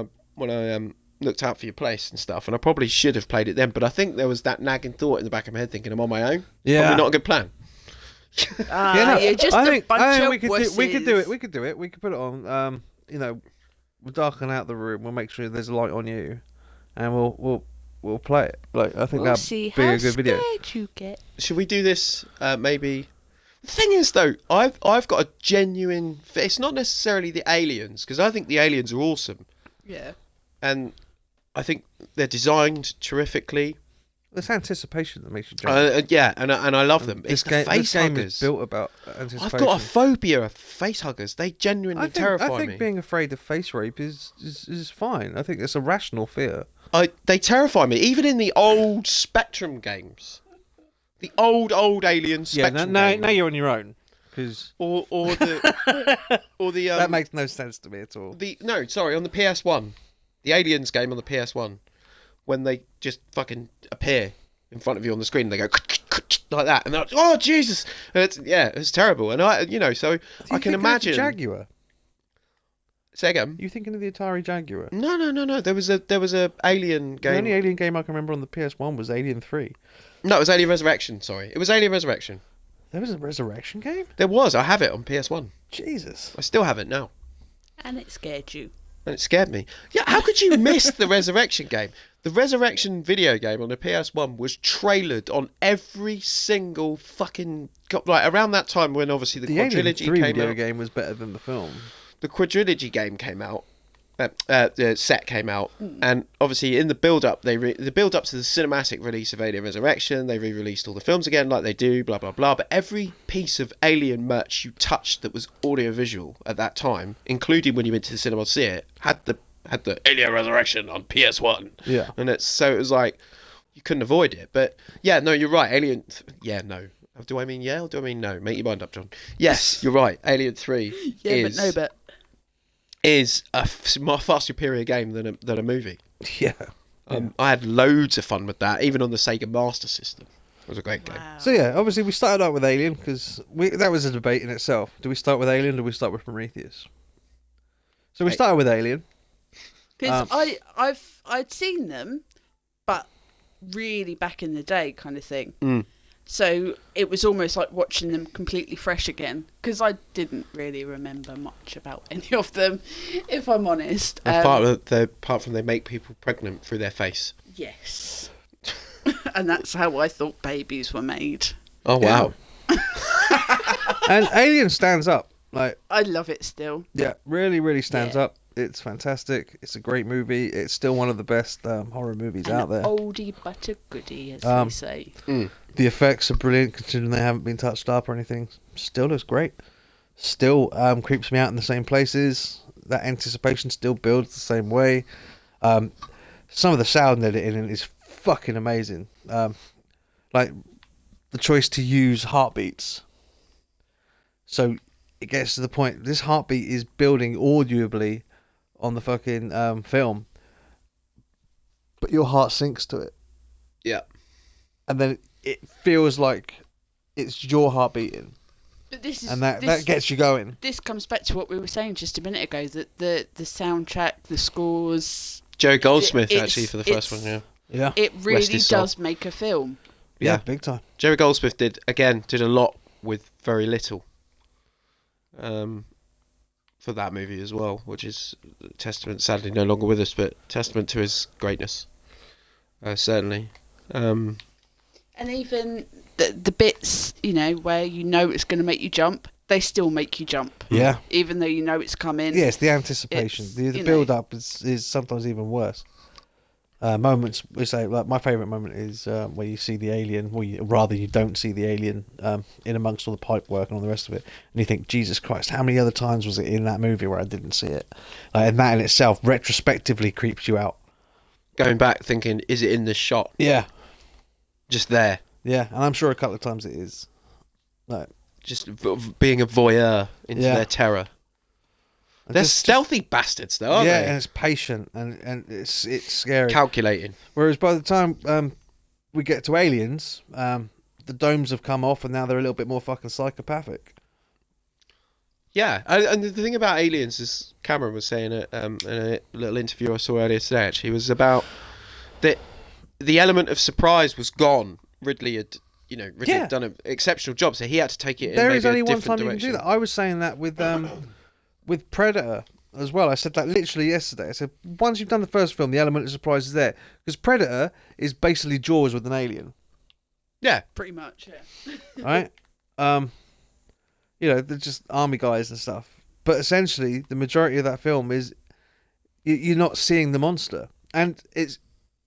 I looked out for your place and stuff, and I probably should have played it then. But I think there was that nagging thought in the back of my head, thinking I'm on my own. Yeah. Probably not a good plan. Ah, no, you're just I a think bunch of we could do it. wusses. We could do it. We could put it on. We'll darken out the room. We'll make sure there's a light on you, and we'll play it. Like I think We'll that'd see be how a good video. scared you get. Should we do this? Maybe. The thing is, though, I've got a genuine. It's not necessarily the aliens, because I think the aliens are awesome, Yeah. and I think they're designed terrifically. It's anticipation that makes you jump. Yeah, and I love them. It's the this face game huggers. is built about anticipation. I've got a phobia of face huggers. They genuinely terrify I think me. being afraid of face rape is fine. I think it's a rational fear. They terrify me, even in the old Spectrum games, the old Alien Spectrum. now games. you're on your own because or the or the that makes no sense to me at all. on the PS1, the Aliens game on the PS1, when they just fucking appear in front of you on the screen, and they go like that, and they're like, oh Jesus, and it's terrible, and I can Do you think imagine. that's a Jaguar. Say again. You thinking of the Atari Jaguar? No. There was a Alien game. The only Alien game I can remember on the PS1 was Alien 3. No, it was Alien Resurrection. Sorry, it was Alien Resurrection. There was a Resurrection game? There was. I have it on PS1. Jesus. I still have it now. And it scared you. And it scared me. Yeah, how could you miss the Resurrection game? The Resurrection video game on the PS1 was trailered on every single fucking... Like, around that time when obviously the Alien quadrilogy 3 came video out. game was better than the film. The quadrilogy game came out. The set came out, and obviously in the build-up, the build-up to the cinematic release of Alien Resurrection, they re-released all the films again, like they do, blah blah blah. But every piece of Alien merch you touched that was audio-visual at that time, including when you went to the cinema to see it, had the Alien Resurrection on PS1. Yeah. And it was like you couldn't avoid it. But yeah, no, you're right. Alien. Yeah, no. Do I mean yeah or do I mean no? Make your mind up, John. Yes, you're right. Alien 3 is a far superior game than a movie. Yeah. I had loads of fun with that, even on the Sega Master System. It was a great game. So yeah, obviously we started out with Alien because that was a debate in itself. Do we start with Alien or do we start with Prometheus? So we started with Alien. Because I'd seen them, but really back in the day kind of thing. So it was almost like watching them completely fresh again, because I didn't really remember much about any of them, if I'm honest. Apart from they make people pregnant through their face. Yes. And that's how I thought babies were made. Oh, wow. And Alien stands up. Like, I love it still. Yeah, really, really stands up. It's fantastic. It's a great movie. It's still one of the best horror movies out there. Oldie but a goodie, as they say. The effects are brilliant, considering they haven't been touched up or anything. Still looks great. Still creeps me out in the same places. That anticipation still builds the same way. Some of the sound editing is fucking amazing. Like the choice to use heartbeats. So it gets to the point. This heartbeat is building audibly on the fucking film, but your heart sinks to it. Yeah. And then it feels like it's your heart beating. But that gets you going. This comes back to what we were saying just a minute ago, that the soundtrack, the scores... Joe Goldsmith, actually, for the first one, yeah. Yeah. It really does make a film. Yeah, big time. Jerry Goldsmith did a lot with very little. For that movie as well, which is a testament, sadly no longer with us, but testament to his greatness, certainly. And even the bits, where it's going to make you jump, they still make you jump. Yeah. Even though you know it's coming. Yeah, it's the anticipation. The build-up is sometimes even worse. Moments, we say, like my favourite moment is where you see the alien, you don't see the alien in amongst all the pipe work and all the rest of it, and you think, Jesus Christ, how many other times was it in that movie where I didn't see it? And that in itself retrospectively creeps you out. Going back thinking, is it in this shot? Yeah. Just there. Yeah, and I'm sure a couple of times it is. Like, just being a voyeur into their terror. They're stealthy bastards, though, aren't they? Yeah, and it's patient, and it's scary. Calculating. Whereas by the time we get to Aliens, the domes have come off, and now they're a little bit more fucking psychopathic. Yeah, and the thing about Aliens, as Cameron was saying in a little interview I saw earlier today, actually, was about that the element of surprise was gone. Ridley had done an exceptional job, so he had to take it in There maybe is only a one different time direction. you can do that. I was saying that with Predator as well. I said that literally yesterday. I said, once you've done the first film, the element of surprise is there. Because Predator is basically Jaws with an alien. Yeah. Pretty much, yeah. Right? They're just army guys and stuff. But essentially, the majority of that film is you're not seeing the monster. And it's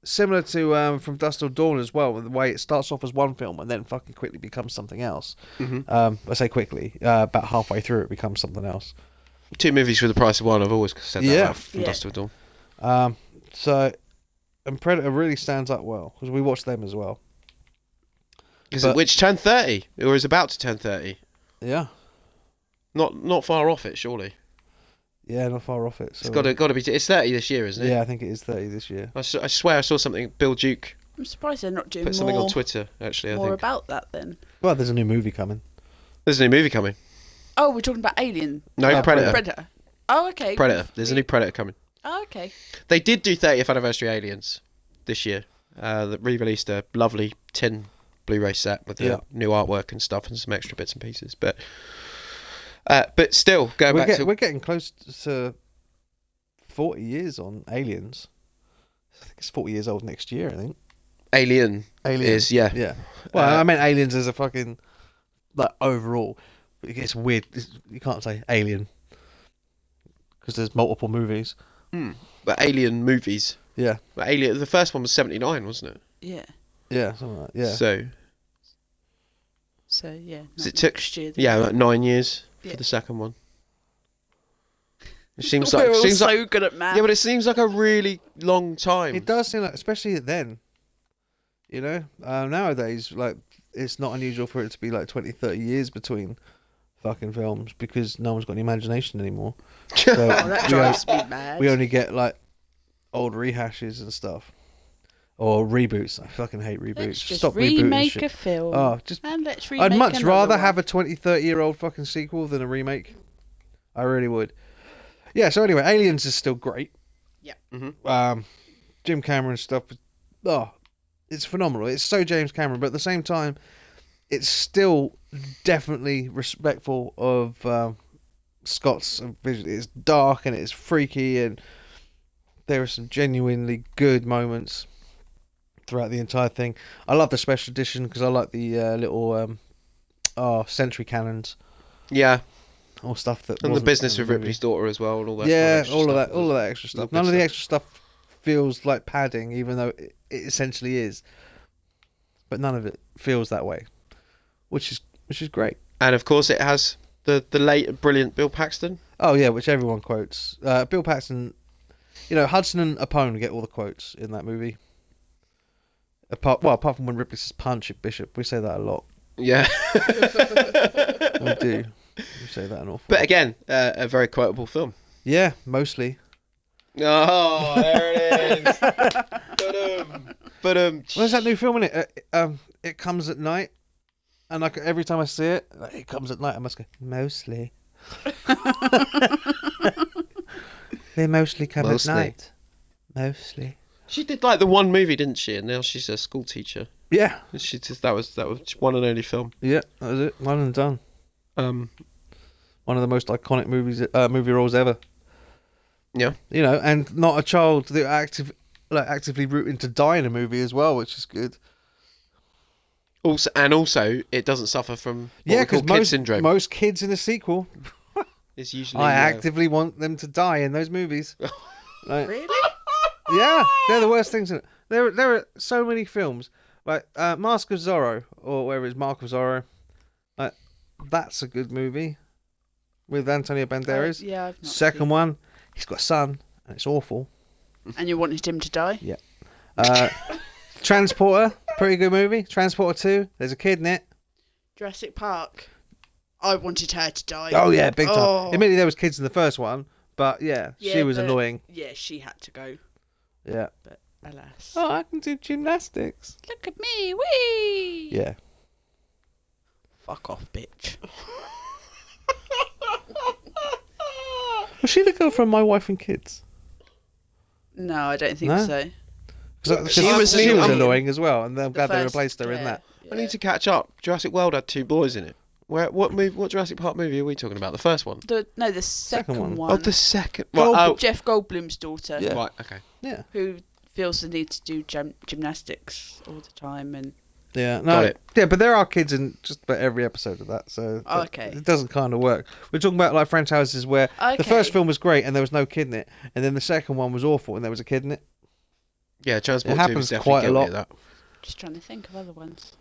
similar to From Dusk Till Dawn as well, the way it starts off as one film and then fucking quickly becomes something else. Mm-hmm. I say quickly, about halfway through it becomes something else. 2 movies for the price of one. I've always said that about From Dusk Till Dawn. And Predator really stands up well because we watched them as well. Which turned 30 or is about to turn 30? Yeah. Not far off it, surely. Yeah, not far off it. So. It's got to be. It's 30 this year, isn't it? Yeah, I think it is 30 this year. I swear I saw something. Bill Duke. I'm surprised they're not doing put something on Twitter. Actually, I think about that then. Well, there's a new movie coming. There's a new movie coming. Oh, we're talking about Alien. No, Predator. Predator. Oh, okay. Predator. There's a new Predator coming. Oh, okay. They did do 30th anniversary Aliens this year. That re-released a lovely tin Blu-ray set with the new artwork and stuff and some extra bits and pieces. But still, we're getting close to 40 years on Aliens. I think it's 40 years old next year, I think. Alien is, yeah. Yeah. Well, I meant Aliens as a fucking, like, overall. It gets weird. You can't say Alien. Because there's multiple movies. But Alien movies. Yeah. But Alien, the first one was 79, wasn't it? Yeah. Yeah, something like that. Yeah. So yeah. It took next year, like 9 years for the second one. It seems We're like all seems so like good at math. yeah, but it seems like a really long time. It does seem like, especially then, you know, nowadays, like, it's not unusual for it to be like 20, 30 years between fucking films because no one's got any imagination anymore. So that drives me mad. we only get like old rehashes and stuff. Or reboots. I fucking hate reboots. Let's just Stop rebooting remake shit. a film. Oh, just and let's remake I'd much another rather one. have a 20, 30-year-old fucking sequel than a remake. I really would. Yeah, so anyway, Aliens is still great. Yeah. Jim Cameron stuff. Oh, it's phenomenal. It's so James Cameron, but at the same time, it's still definitely respectful of Scott's vision. It's dark and it's freaky, and there are some genuinely good moments throughout the entire thing. I love the special edition because I like the little sentry cannons. Yeah. Or stuff that And the wasn't business in with the movie. Ripley's daughter as well, and all that. Yeah, all of that extra stuff. None of the extra stuff feels like padding, even though it essentially is. But none of it feels that way, which is great. And of course, it has the late brilliant Bill Paxton. Oh yeah, which everyone quotes. Bill Paxton, you know, Hudson and Apone get all the quotes in that movie. Apart from when Ripley says "punch it, Bishop," we say that a lot. Yeah. We do. We say that an awful. But again, a very quotable film. Yeah, mostly. Oh, there it is. But Where's that new film in it? It Comes at Night, and like every time I see it, like, it comes at night. I must go mostly. They mostly come Mostly. at night. Mostly. She did like the one movie, didn't she? And now she's a school teacher. Yeah. She just that was one and only film. Yeah, that was it. One and done. One of the most iconic movie roles ever. Yeah. You know, and not a child that actively rooting to die in a movie as well, which is good. Also, it doesn't suffer from what we call kid syndrome. Most kids in a sequel, It's usually I actively want them to die in those movies. Like, Really? yeah, they're the worst things in it. There are so many films like Mask of Zorro, or whatever it's Mark of Zorro. Like, that's a good movie with Antonio Banderas. Yeah, I've not Second seen one, he's got a son, and it's awful. it. And you wanted him to die? Yeah. Transporter, pretty good movie. Transporter 2, there's a kid in it. Jurassic Park. I wanted her to die. Oh yeah, big time. Oh. Admittedly, there was kids in the first one, but yeah, she was but- annoying. Yeah, she had to go. Yeah. But alas. Oh, I can do gymnastics. Look at me, wee! Yeah. Fuck off, bitch. Was she the girl from My Wife and Kids? No, I don't think No? so. Because She was she was annoying. annoying as well, and I'm glad they first- replaced her in yeah, that. I need to catch up. Jurassic World had 2 boys in it. What Jurassic Park movie are we talking about? The first one? The second one. one. Oh, the second. Right, Jeff Goldblum's daughter, Yeah. right, okay. Yeah. who feels the need to do gymnastics all the time, and Yeah. No. Got it. Yeah, but there are kids in just about every episode of that, so Oh, okay. it doesn't kind of work. We're talking about like French houses where the Okay. first film was great and there was no kid in it, and then the second one was awful and there was a kid in it. Yeah, Transport It 2 happens was definitely quite a guilty lot. of that. just trying to think of other ones.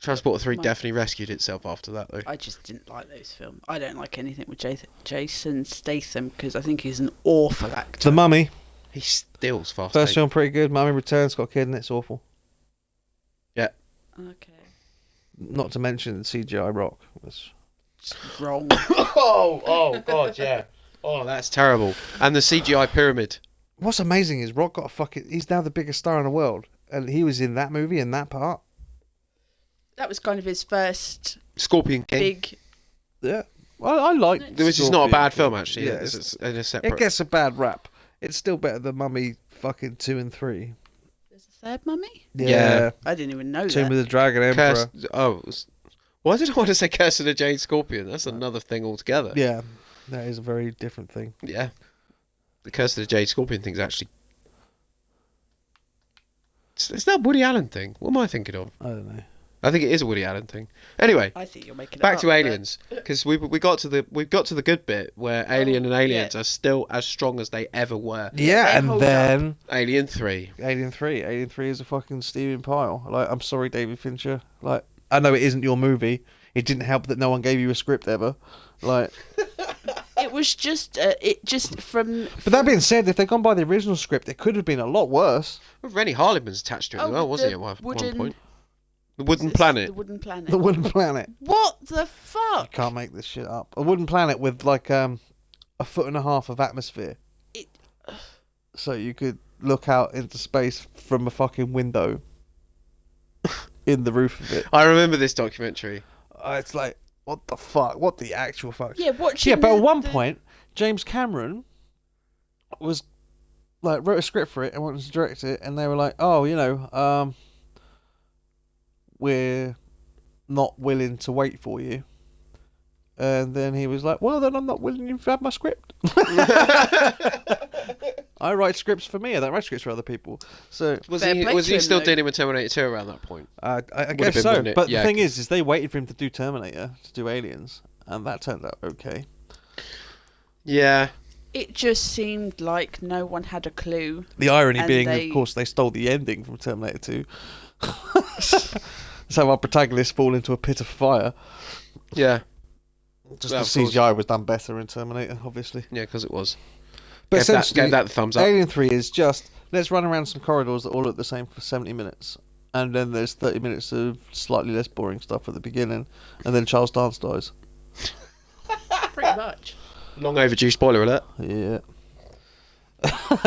Transport 3 Right. definitely rescued itself after that, though. I just didn't like those films. I don't like anything with Jason Statham because I think he's an awful actor. The Mummy, He steals fast. first film pretty good. Mummy Returns, got a kid in it, it's awful. Yeah. Okay. Not to mention the CGI Rock was. Just wrong. Oh, God, yeah. Oh, that's terrible. And the CGI pyramid. What's amazing is Rock got a fucking. He's now the biggest star in the world, and he was in that movie in that part. That was kind of his first Scorpion King. big. Yeah. I like. Which is not a bad Scorpion, film, actually. Yeah, It's in a separate. it gets a bad rap. It's still better than Mummy fucking 2 and 3. There's a third mummy? Yeah. I didn't even know Tomb that. of the Dragon Emperor. Why did I want to say Curse of the Jade Scorpion? That's another thing altogether. Yeah, that is a very different thing. Yeah. The Curse of the Jade Scorpion thing's actually. It's that Woody Allen thing. What am I thinking of? I don't know. I think it is a Woody Allen thing. Anyway, I think you're making it back up, to but- Aliens, because we got to the good bit where Alien and Aliens are still as strong as they ever were. Yeah, they and hold then Alien 3. Alien 3. Alien 3 is a fucking steaming pile. Like, I'm sorry, David Fincher. Like, I know it isn't your movie. It didn't help that no one gave you a script ever. Like, It was just from. but that being said, if they'd gone by the original script, it could have been a lot worse. Well, Rennie Harlin's attached to it as Oh, well, wasn't he, the at one wooden- point? The Wooden It's Planet. The wooden planet. The Wooden Planet. What the fuck? Can't make this shit up. A wooden planet with like a 1.5 foot of atmosphere, It, so you could look out into space from a fucking window in the roof of it. I remember this documentary. It's like, what the fuck? What the actual fuck? yeah, watching. Yeah, but at the- one the- point, James Cameron was like wrote a script for it and wanted to direct it, and they were like, "Oh, we're not willing to wait for you." And then he was like, "Well, then I'm not willing to have my script." I write scripts for me. I don't write scripts for other people. So Was Fair he play was to he him, still though. dealing with Terminator 2 around that point? I Would have guess been, so. wouldn't it? But Yeah. the thing is they waited for him to do Terminator, to do Aliens, and that turned out okay. Yeah. It just seemed like no one had a clue. The irony And being, they- of course, they stole the ending from Terminator 2. So our protagonists fall into a pit of fire. Yeah. Just Well, the of course. CGI was done better in Terminator, obviously. Yeah, because it was. But Gave essentially, that the thumbs up. Alien 3 is just, let's run around some corridors that all look the same for 70 minutes. And then there's 30 minutes of slightly less boring stuff at the beginning. And then Charles Dance dies. Pretty much. Long overdue spoiler alert. Yeah.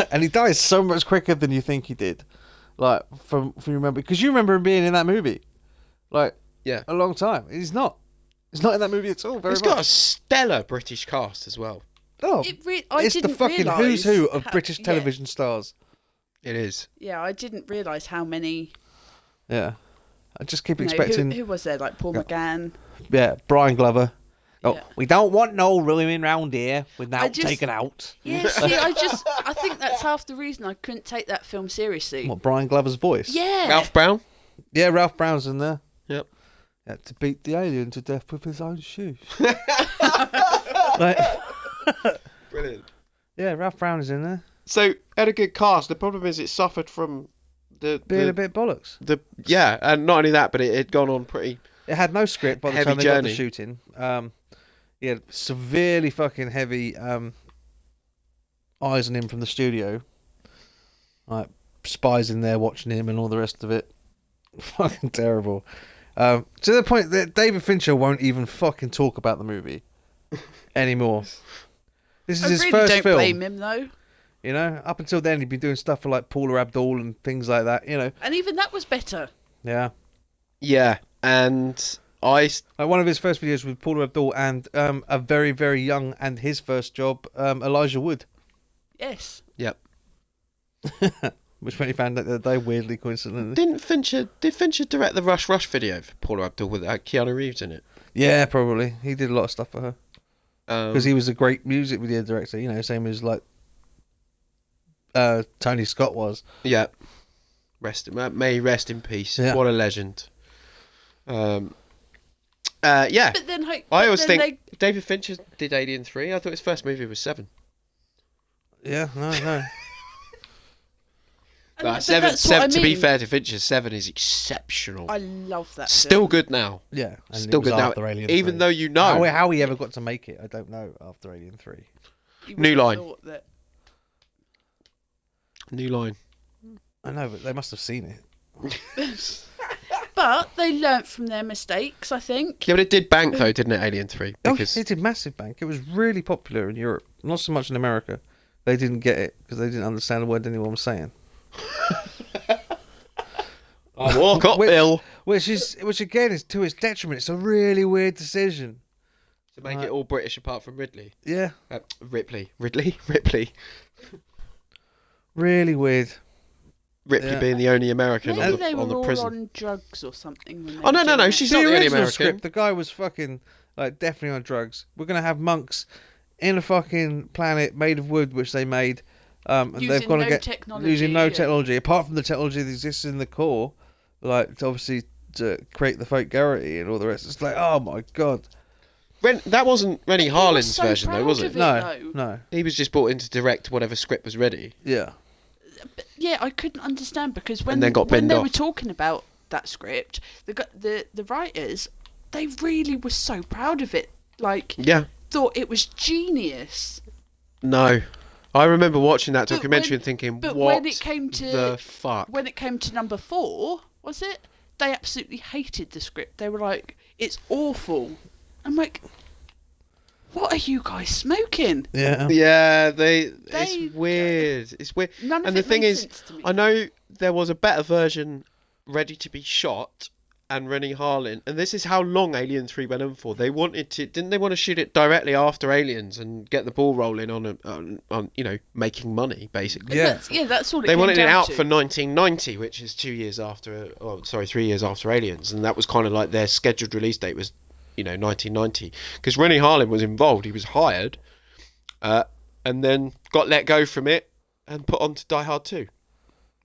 And he dies so much quicker than you think he did. Like, from you remember, because you remember him being in that movie. Like, Yeah. a long time. He's not. He's not in that movie at all, very It's much. got a stellar British cast as well. Oh, I it's the didn't fucking realise who's who of how- British yeah. television stars. It is. Yeah, I didn't realise how many. Yeah. I just keep You know, expecting, who was there? Like Paul McGann. yeah, Brian Glover. Oh, Yeah. we don't want no rooming round here I without just- taken out. Yeah, see, I think that's half the reason I couldn't take that film seriously. What, Brian Glover's voice? Yeah. Ralph Brown? Yeah, Ralph Brown's in there. Yep. Had to beat the alien to death with his own shoes. Like, Brilliant. yeah, Ralph Brown is in there. So, had a good cast. The problem is it suffered from Being a bit bollocks. yeah, and not only that, but it had gone on pretty. It had no script by the Heavy time they got journey. the shooting. He had severely fucking heavy eyes on him from the studio. Like, spies in there watching him and all the rest of it. Fucking terrible. To the point that David Fincher won't even fucking talk about the movie anymore. This is I his really first don't film. blame him though. You know, up until then he'd been doing stuff for like Paula Abdul and things like that. You know, And even that was better. yeah. Yeah, and I. Like one of his first videos with Paula Abdul and a very very young and his first job, Elijah Wood, Yes. Yep. which when he found out the other day, weirdly coincidentally. Did Fincher direct the Rush video for Paula Abdul with Keanu Reeves in it? Yeah, probably. He did a lot of stuff for her because he was a great music video director. You know, same as like Tony Scott was. Yeah. May he rest in peace. Yeah. What a legend. Yeah. But then I always think David Fincher did Alien 3. I thought his first movie was 7. Yeah, no. Seven, that's what I to be mean. fair to Fincher, 7 is exceptional. I love that. Still film. good now. Yeah, and Still it was good now. after Alien Even 3. though you know. how he ever got to make it, I don't know. After Alien 3, You New would've Line. thought that- New Line. I know, but they must have seen it. But they learnt from their mistakes, I think. Yeah, but it did bank though, didn't it, Alien 3? Because Oh, it did massive bank. It was really popular in Europe, not so much in America. They didn't get it because they didn't understand a word anyone was saying. I woke up Which- ill. Which again is to its detriment. It's a really weird decision. To make it all British apart from Ridley. Yeah. Ripley. Really weird. Ripley being the only American Maybe they on were the all prison. on drugs or something. When they Oh, no, were no, doing no, it. she's The not the only original American. script, the guy was fucking like definitely on drugs. We're gonna have monks in a fucking planet made of wood, which they made. And they've Using got to no get technology, using no yeah. technology apart from the technology that exists in the core, like obviously to create the fake Garrity and all the rest. It's like, oh my god. That wasn't Rennie He was Harlin's so version, though, proud was of it? it. No, though. no, He was just brought in to direct whatever script was ready. yeah, Yeah, I couldn't understand because And then got when binned they off. were talking about that script, the writers, they really were so proud of it. Like, Yeah. thought it was genius. No. I remember watching that But documentary when- and thinking, but what when it came to- the fuck? When it came to number 4, was it? They absolutely hated the script. They were like, "It's awful." I'm like, "What are you guys smoking?" yeah. Yeah, They- it's weird. It's weird. None of And the it thing made is, sense to me. I know there was a better version ready to be shot, and Rennie Harlin, and this is how long Alien 3 went on for. They wanted to, didn't they want to shoot it directly after Aliens and get the ball rolling on making money, basically? Yeah. That's all it They came wanted it down out to. for 1990, which is 3 years after Aliens, and that was kind of like their scheduled release date was, 1990. Because Rennie Harlin was involved, he was hired, and then got let go from it and put on to Die Hard 2.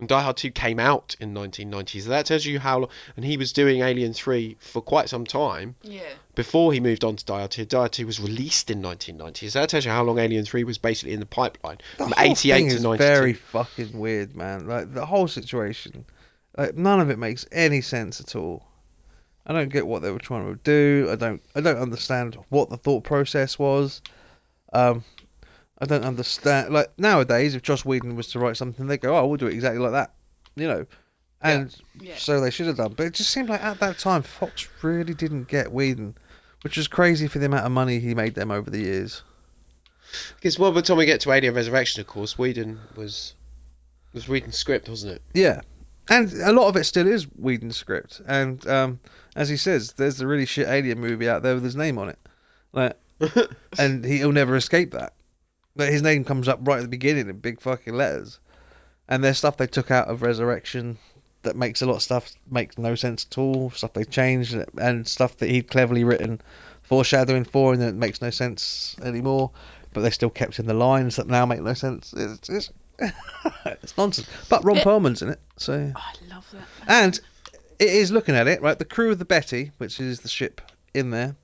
And Die Hard 2 came out in 1990, so that tells you how long. And he was doing Alien 3 for quite some time Yeah. before he moved on to Die Hard 2. Die Hard 2 was released in 1990, so that tells you how long Alien 3 was basically in the pipeline. The From whole 88 thing to is 92. very fucking weird, man. Like the whole situation, like none of it makes any sense at all. I don't get what they were trying to do. I don't understand what the thought process was. I don't understand. Like nowadays, if Joss Whedon was to write something, they go, "Oh, we'll do it exactly like that," and Yeah. so they should have done. But it just seemed like at that time, Fox really didn't get Whedon, which was crazy for the amount of money he made them over the years. Because by the time we get to Alien Resurrection, of course, Whedon was Whedon's script, wasn't it? Yeah, and a lot of it still is Whedon's script. And as he says, there's a really shit Alien movie out there with his name on it, like, and he'll never escape that. Like, his name comes up right at the beginning in big fucking letters, and there's stuff they took out of Resurrection that makes a lot of stuff make no sense at all. Stuff they changed, and stuff that he'd cleverly written, foreshadowing for, and then it makes no sense anymore. But they still kept in the lines that now make no sense. It's it's nonsense. But Ron Perlman's in it, so. I love that. And it is, looking at it, right, the crew of the Betty, which is the ship in there,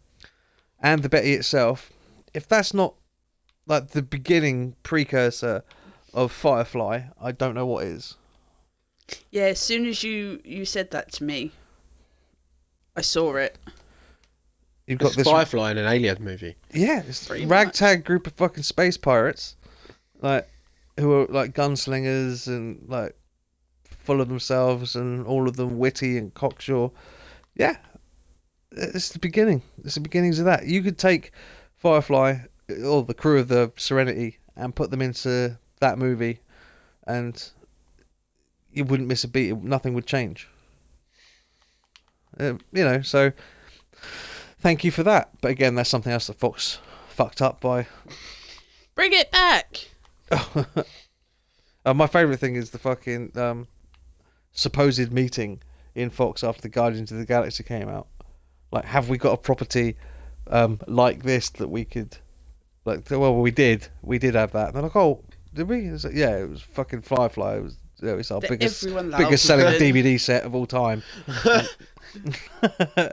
and the Betty itself, if that's not like the beginning precursor of Firefly, I don't know what is. Yeah, as soon as you said that to me, I saw it. You've got It's this Firefly in an Alien movie. Yeah, it's Pretty a ragtag group of fucking space pirates, like, who are like gunslingers and like full of themselves, and all of them witty and cocksure. Yeah, it's the beginning. It's the beginnings of that. You could take Firefly or the crew of the Serenity and put them into that movie, and you wouldn't miss a beat. Nothing would change. So thank you for that. But again, that's something else that Fox fucked up by. Bring it back. My favourite thing is the fucking supposed meeting in Fox after the Guardians of the Galaxy came out. Like, have we got a property like this that we could, like? Well, we did have that. And they're like, oh, did we? It's like, yeah, it was fucking Firefly. It was our That biggest everyone loved. selling DVD set of all time.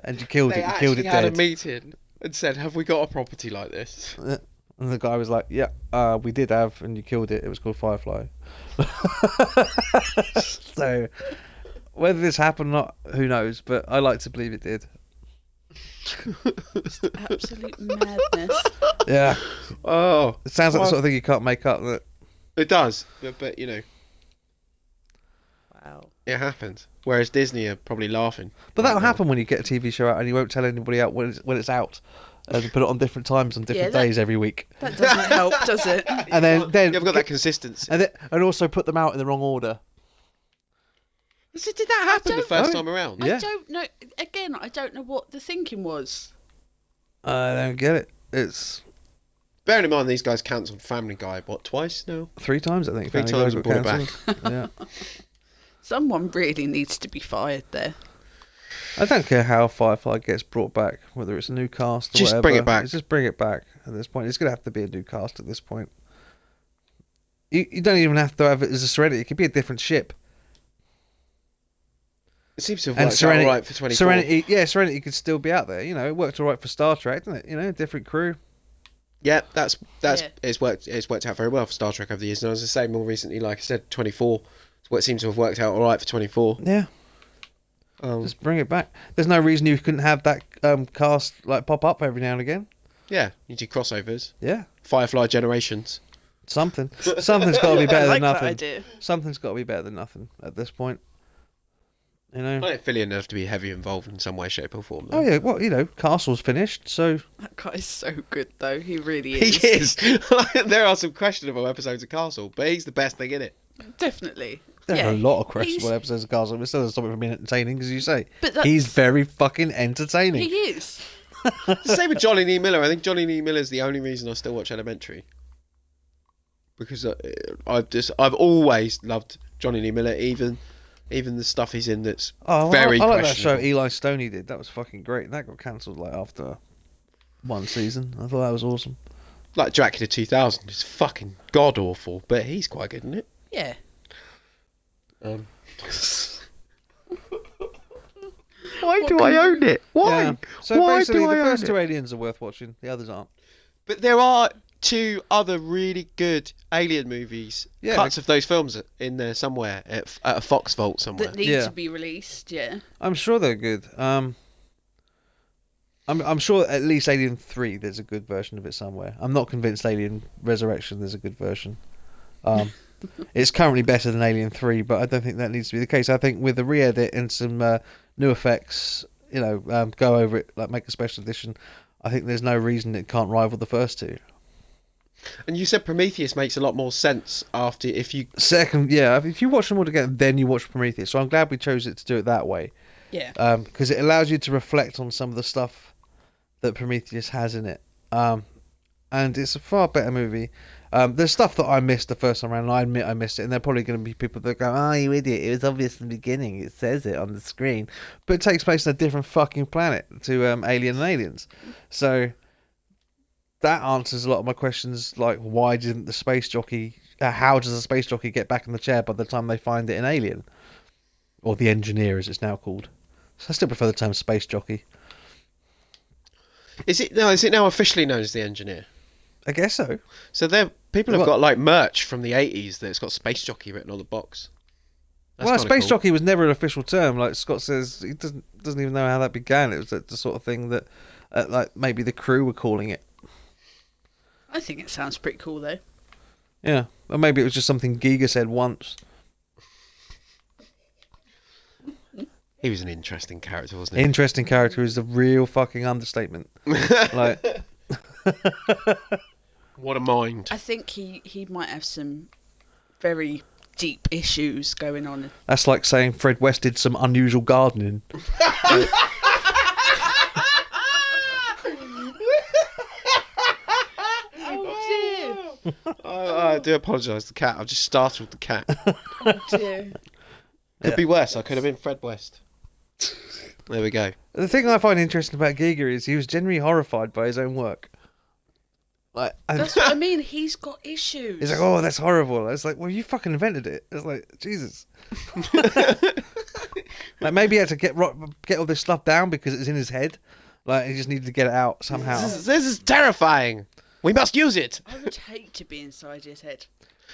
And you killed They it. You killed it actually had dead. a meeting and said, "Have we got a property like this?" And the guy was like, yeah, we did have, and you killed it. It was called Firefly. So, whether this happened or not, who knows? But I like to believe it did. Absolute madness. Yeah. Oh, It sounds like the sort of thing you can't make up. That it does, but Wow. it happens. Whereas Disney are probably laughing. But that'll happen when you get a TV show out and you won't tell anybody out when it's out. And put it on different times on different that- days every week. That doesn't help, does it? And then You've got that consistency. and also put them out in the wrong order. Did that happen the don't- first time around? Yeah. I don't know. Again, I don't know what the thinking was. I don't get it. it's Bearing in mind these guys cancelled Family Guy, twice now? 3 times, I think. 3 Family times Guy and got brought it cancelled. Yeah. Someone really needs to be fired there. I don't care how Firefly gets brought back, whether it's a new cast or Just whatever. bring it back. Just bring it back at this point. It's going to have to be a new cast at this point. You don't even have to have it as a Serenity. It could be a different ship. It seems to have And worked out all right for 24. Serenity could still be out there. You know, it worked all right for Star Trek, didn't it? You know, different crew. Yeah, that's Yeah. it's worked out very well for Star Trek over the years. And I was the same more recently, like I said, 24. It's what seems to have worked out all right for 24. Yeah. Just bring it back. There's no reason you couldn't have that cast like pop up every now and again. Yeah, you do crossovers. Yeah. Firefly Generations. Something's got to be better I like than that nothing. idea. Something's got to be better than nothing at this point. You know. I don't feel enough to be heavily involved in some way, shape, or form. Though. Oh yeah. Well, you know, Castle's finished, so That guy's so good, though. He really He is. is. There are some questionable episodes of Castle, but he's the best thing in it. Definitely. there yeah, are a lot of questionable he's- episodes of Castle. But it still doesn't stop it from being entertaining, as you say. But that's- He's very fucking entertaining. He is. The same with Johnny Lee Miller. I think Johnny Lee Miller is the only reason I still watch Elementary. Because I've always loved Johnny Lee Miller, even the stuff he's in that's very I like that show questionable. Eli Stoney did. That was fucking great. That got cancelled like after one season. I thought that was awesome. Like Dracula 2000 is fucking god awful, but he's quite good in it. Yeah. Why do I own it? Why? Yeah. So Why basically, do the I own first it? 2 Aliens are worth watching. The others aren't. But there are 2 other really good Alien movies, Yeah. cuts of those films in there somewhere at a Fox vault somewhere. That need Yeah. to be released, yeah. I'm sure they're good. I'm sure at least Alien 3 there's a good version of it somewhere. I'm not convinced Alien Resurrection there's a good version. It's currently better than Alien 3, but I don't think that needs to be the case. I think with a re-edit and some new effects, you know, go over it, like make a special edition, I think there's no reason it can't rival the first 2. And you said Prometheus makes a lot more sense after if you. Second, yeah, if you watch them all together, then you watch Prometheus. So I'm glad we chose it to do it that way. Yeah. Because it allows you to reflect on some of the stuff that Prometheus has in it. And it's a far better movie. There's stuff that I missed the first time around, and I admit I missed it, and there are probably going to be people that go, "Oh, you idiot, it was obvious in the beginning, it says it on the screen." But it takes place on a different fucking planet to Alien and Aliens. So that answers a lot of my questions, like why didn't the space jockey, how does the space jockey get back in the chair by the time they find it in Alien? Or the engineer, as it's now called. So I still prefer the term space jockey. Is it now officially known as the Engineer? I guess so. So people have Well- got like merch from the 80s that's got Space Jockey written on the box. That's Well, kinda space cool. jockey was never an official term. Like Scott says, he doesn't even know how that began. It was the sort of thing that, like maybe the crew were calling it. I think it sounds pretty cool, though. Yeah, or maybe it was just something Giga said once. He was an interesting character, wasn't he? Interesting character is a real fucking understatement. Like, What a mind. I think he might have some very deep issues going on. that's like saying Fred West did some unusual gardening. Oh, dear. I do apologise. The cat. I've just startled the cat. Oh, dear. Could be worse. I could have been Fred West. There we go. The thing I find interesting about Giga is he was genuinely horrified by his own work. Like, and That's what I mean. He's got issues. he's like, "Oh, that's horrible." It's like, "Well, you fucking invented it." It's like, Jesus. Like maybe he had to get all this stuff down because it was in his head. Like he just needed to get it out somehow. This is terrifying. We must use it. I would hate to be inside his head.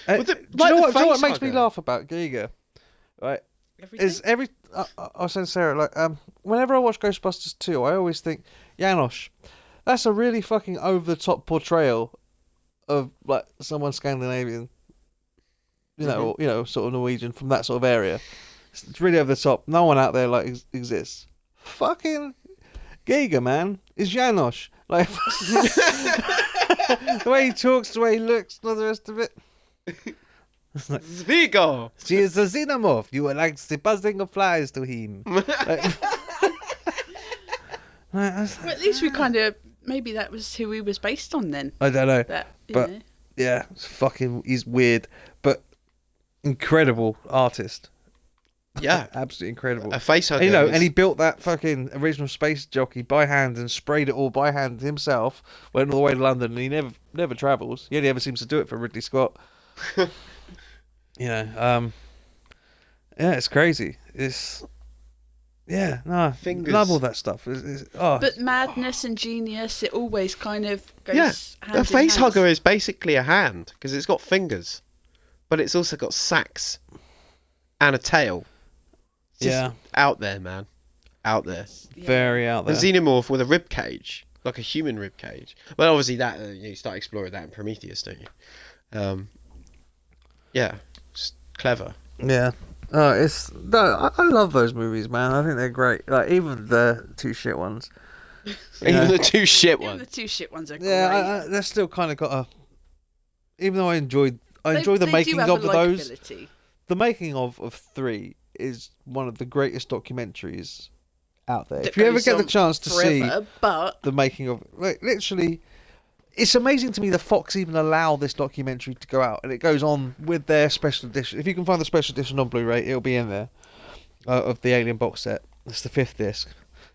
Well, Do the- you like know the what? Do you know what face makes me hugger. laugh about Giga? Right, Everything. is I was saying to Sarah, like, whenever I watch Ghostbusters 2, I always think, Janosch, that's a really fucking over the top portrayal of like someone Scandinavian, sort of Norwegian from that sort of area. It's really over the top. No one out there like exists. Fucking Giga, man, is Janosch. Like the way he talks, the way he looks, and all the rest of it. Vigo. She is a xenomorph. You are like the buzzing of flies to him. Well, at least we kind of maybe that was who he was based on then. I don't know. That, But yeah, he's weird, but incredible artist. Yeah, Absolutely incredible. a face hugger. And he built that fucking original space jockey by hand and sprayed it all by hand himself. Went all the way to London, and he never travels. He only ever seems to do it for Ridley Scott. Yeah, it's crazy. Fingers. Love all that stuff. But madness and genius, it always kind of goes hand a in face hand. hugger is basically a hand because it's got fingers, but it's also got sacs and a tail. It's just out there, man, out there. Very out A there. xenomorph with a rib cage, like a human rib cage. Well, obviously that you start exploring that in Prometheus, don't you? Yeah, it's clever. Yeah. I love those movies, man. I think they're great. Like even the two shit ones. Even the two shit Even ones. the two shit ones are great. Yeah, they're still kind of got a. Even though I enjoy the They do making have of a those. likability. The making of 3 is one of the greatest documentaries out there. That If you ever goes get the on chance to see forever, but the making of, like, literally, it's amazing to me that Fox even allow this documentary to go out, and it goes on with their special edition. If you can find the special edition on Blu-ray, it'll be in there of the Alien box set. It's the 5th disc.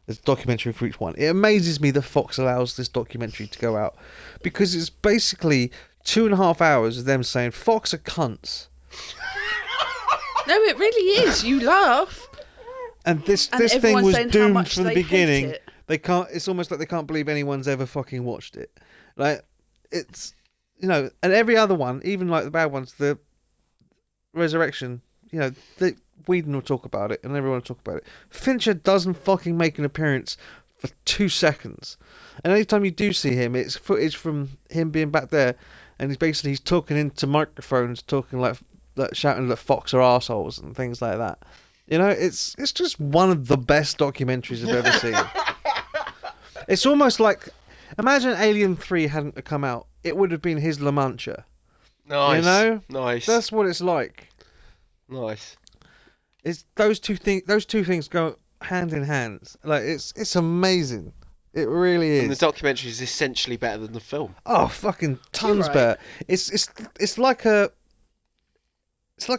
There's a documentary for each one. It amazes me that Fox allows this documentary to go out because it's basically 2.5 hours of them saying Fox are cunts. no, it really is. You laugh. And this And thing everyone's was saying how doomed much from the they hate beginning. it. They can't. It's almost like they can't believe anyone's ever fucking watched it. Like it's, and every other one, even like the bad ones, the Resurrection. Whedon will talk about it, and everyone will talk about it. Fincher doesn't fucking make an appearance for 2 seconds, and anytime you do see him, it's footage from him being back there, and he's talking into microphones, talking like shouting that Fox are arseholes and things like that. It's just one of the best documentaries I've ever seen. It's almost like, imagine Alien 3 hadn't come out. It would have been his La Mancha. Nice. Nice. That's what it's like. Nice. It's those two things go hand in hand. Like it's amazing. It really And the is. documentary is essentially better than the film. Oh, fucking tons right. better. It's like a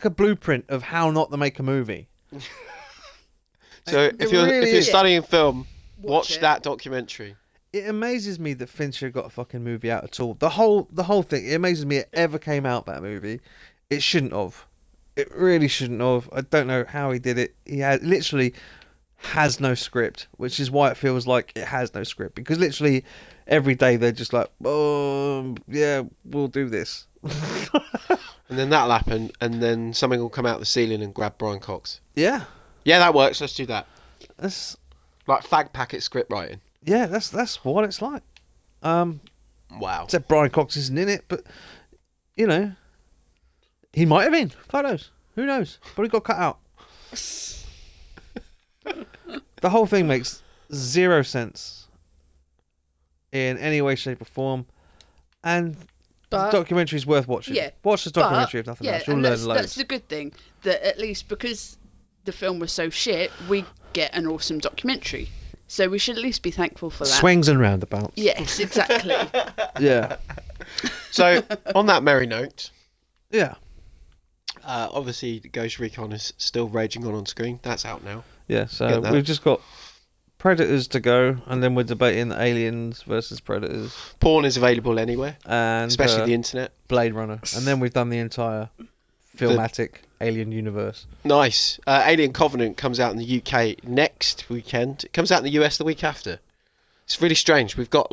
blueprint of how not to make a movie. So if you're really is. studying film, watch it. that documentary. It amazes me that Fincher got a fucking movie out at all. The whole thing. It amazes me it ever came out, that movie. It shouldn't have. It really shouldn't have. I don't know how he did it. He literally has no script, which is why it feels like it has no script. Because literally every day they're just like, oh yeah, we'll do this. And then that'll happen, and then something will come out the ceiling and grab Brian Cox. Yeah, Yeah, that works. Let's do that. that's Like fag packet script writing. that's what it's like. Wow. Except Brian Cox isn't in it, but he might have been. Who knows? Who knows? But he got cut out. The whole thing makes 0 sense in any way, shape, or form, and But the documentary is worth watching. Yeah, Watch this documentary if nothing else. You'll and learn that's loads. the good thing, that at least because the film was so shit, we get an awesome documentary. So we should at least be thankful for that. Swings and roundabouts. Yes, exactly. Yeah. So on that merry note, Yeah. obviously Ghost Recon is still raging on screen. That's out now. Yeah. So Get that. we've just got Predators to go, and then we're debating Aliens versus Predators, Porn is available anywhere, and especially the internet. Blade Runner, and then we've done the entire filmatic Alien universe. Nice. Alien Covenant comes out in the UK next weekend. It comes out in the US the week after. It's really strange. We've got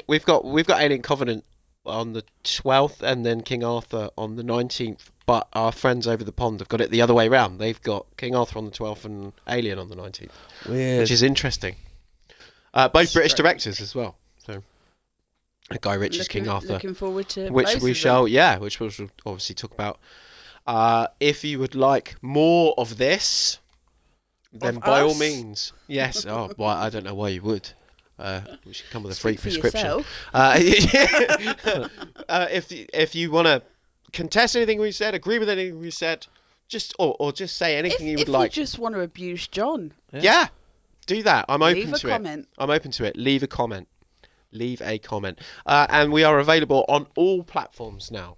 we've got Alien Covenant on the 12th and then King Arthur on the 19th. But our friends over the pond have got it the other way round. They've got King Arthur on the 12th and Alien on the 19th, Weird. which is interesting. Both British directors as well. So Guy Ritchie's King Arthur. Looking forward to Which both we of shall, them. which we'll obviously talk about. If you would like more of this, then Of by all us? means, yes. Oh, well, I don't know why you would. We should come with a free Speak for prescription. yourself. If you want to contest anything we said, agree with anything we said, just or just say anything you would if like. you just want to abuse John, Yeah, do that. I'm open leave a to comment. it. I'm open to it. Leave a comment. leave a comment. And we are available on all platforms now.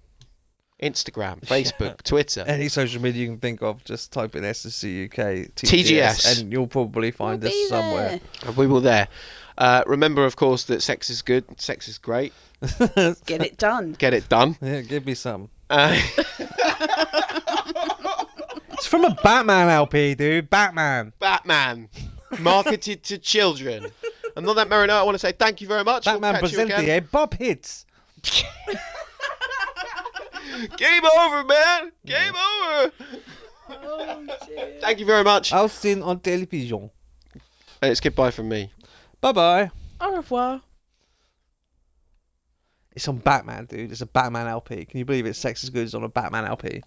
Instagram, Facebook, Twitter. Any social media you can think of, just type in SOCUK TGS. and you'll probably find We'll us be somewhere. there. And we will there. Remember, of course, that sex is good, sex is great. Get it done. Get it done. Yeah, give me some. Batman. It's from a Batman LP, dude. Batman. Marketed to children. And on that merry note, I want to say thank you very much. Batman We'll catch you Presente, again. Bob Hits. Game over, man. Game over. Oh, dear. Thank you very much. I'll seen on television. And it's goodbye from me. Bye-bye. Au revoir. It's on Batman, dude. It's a Batman LP. Can you believe it? Sex is Good is on a Batman LP.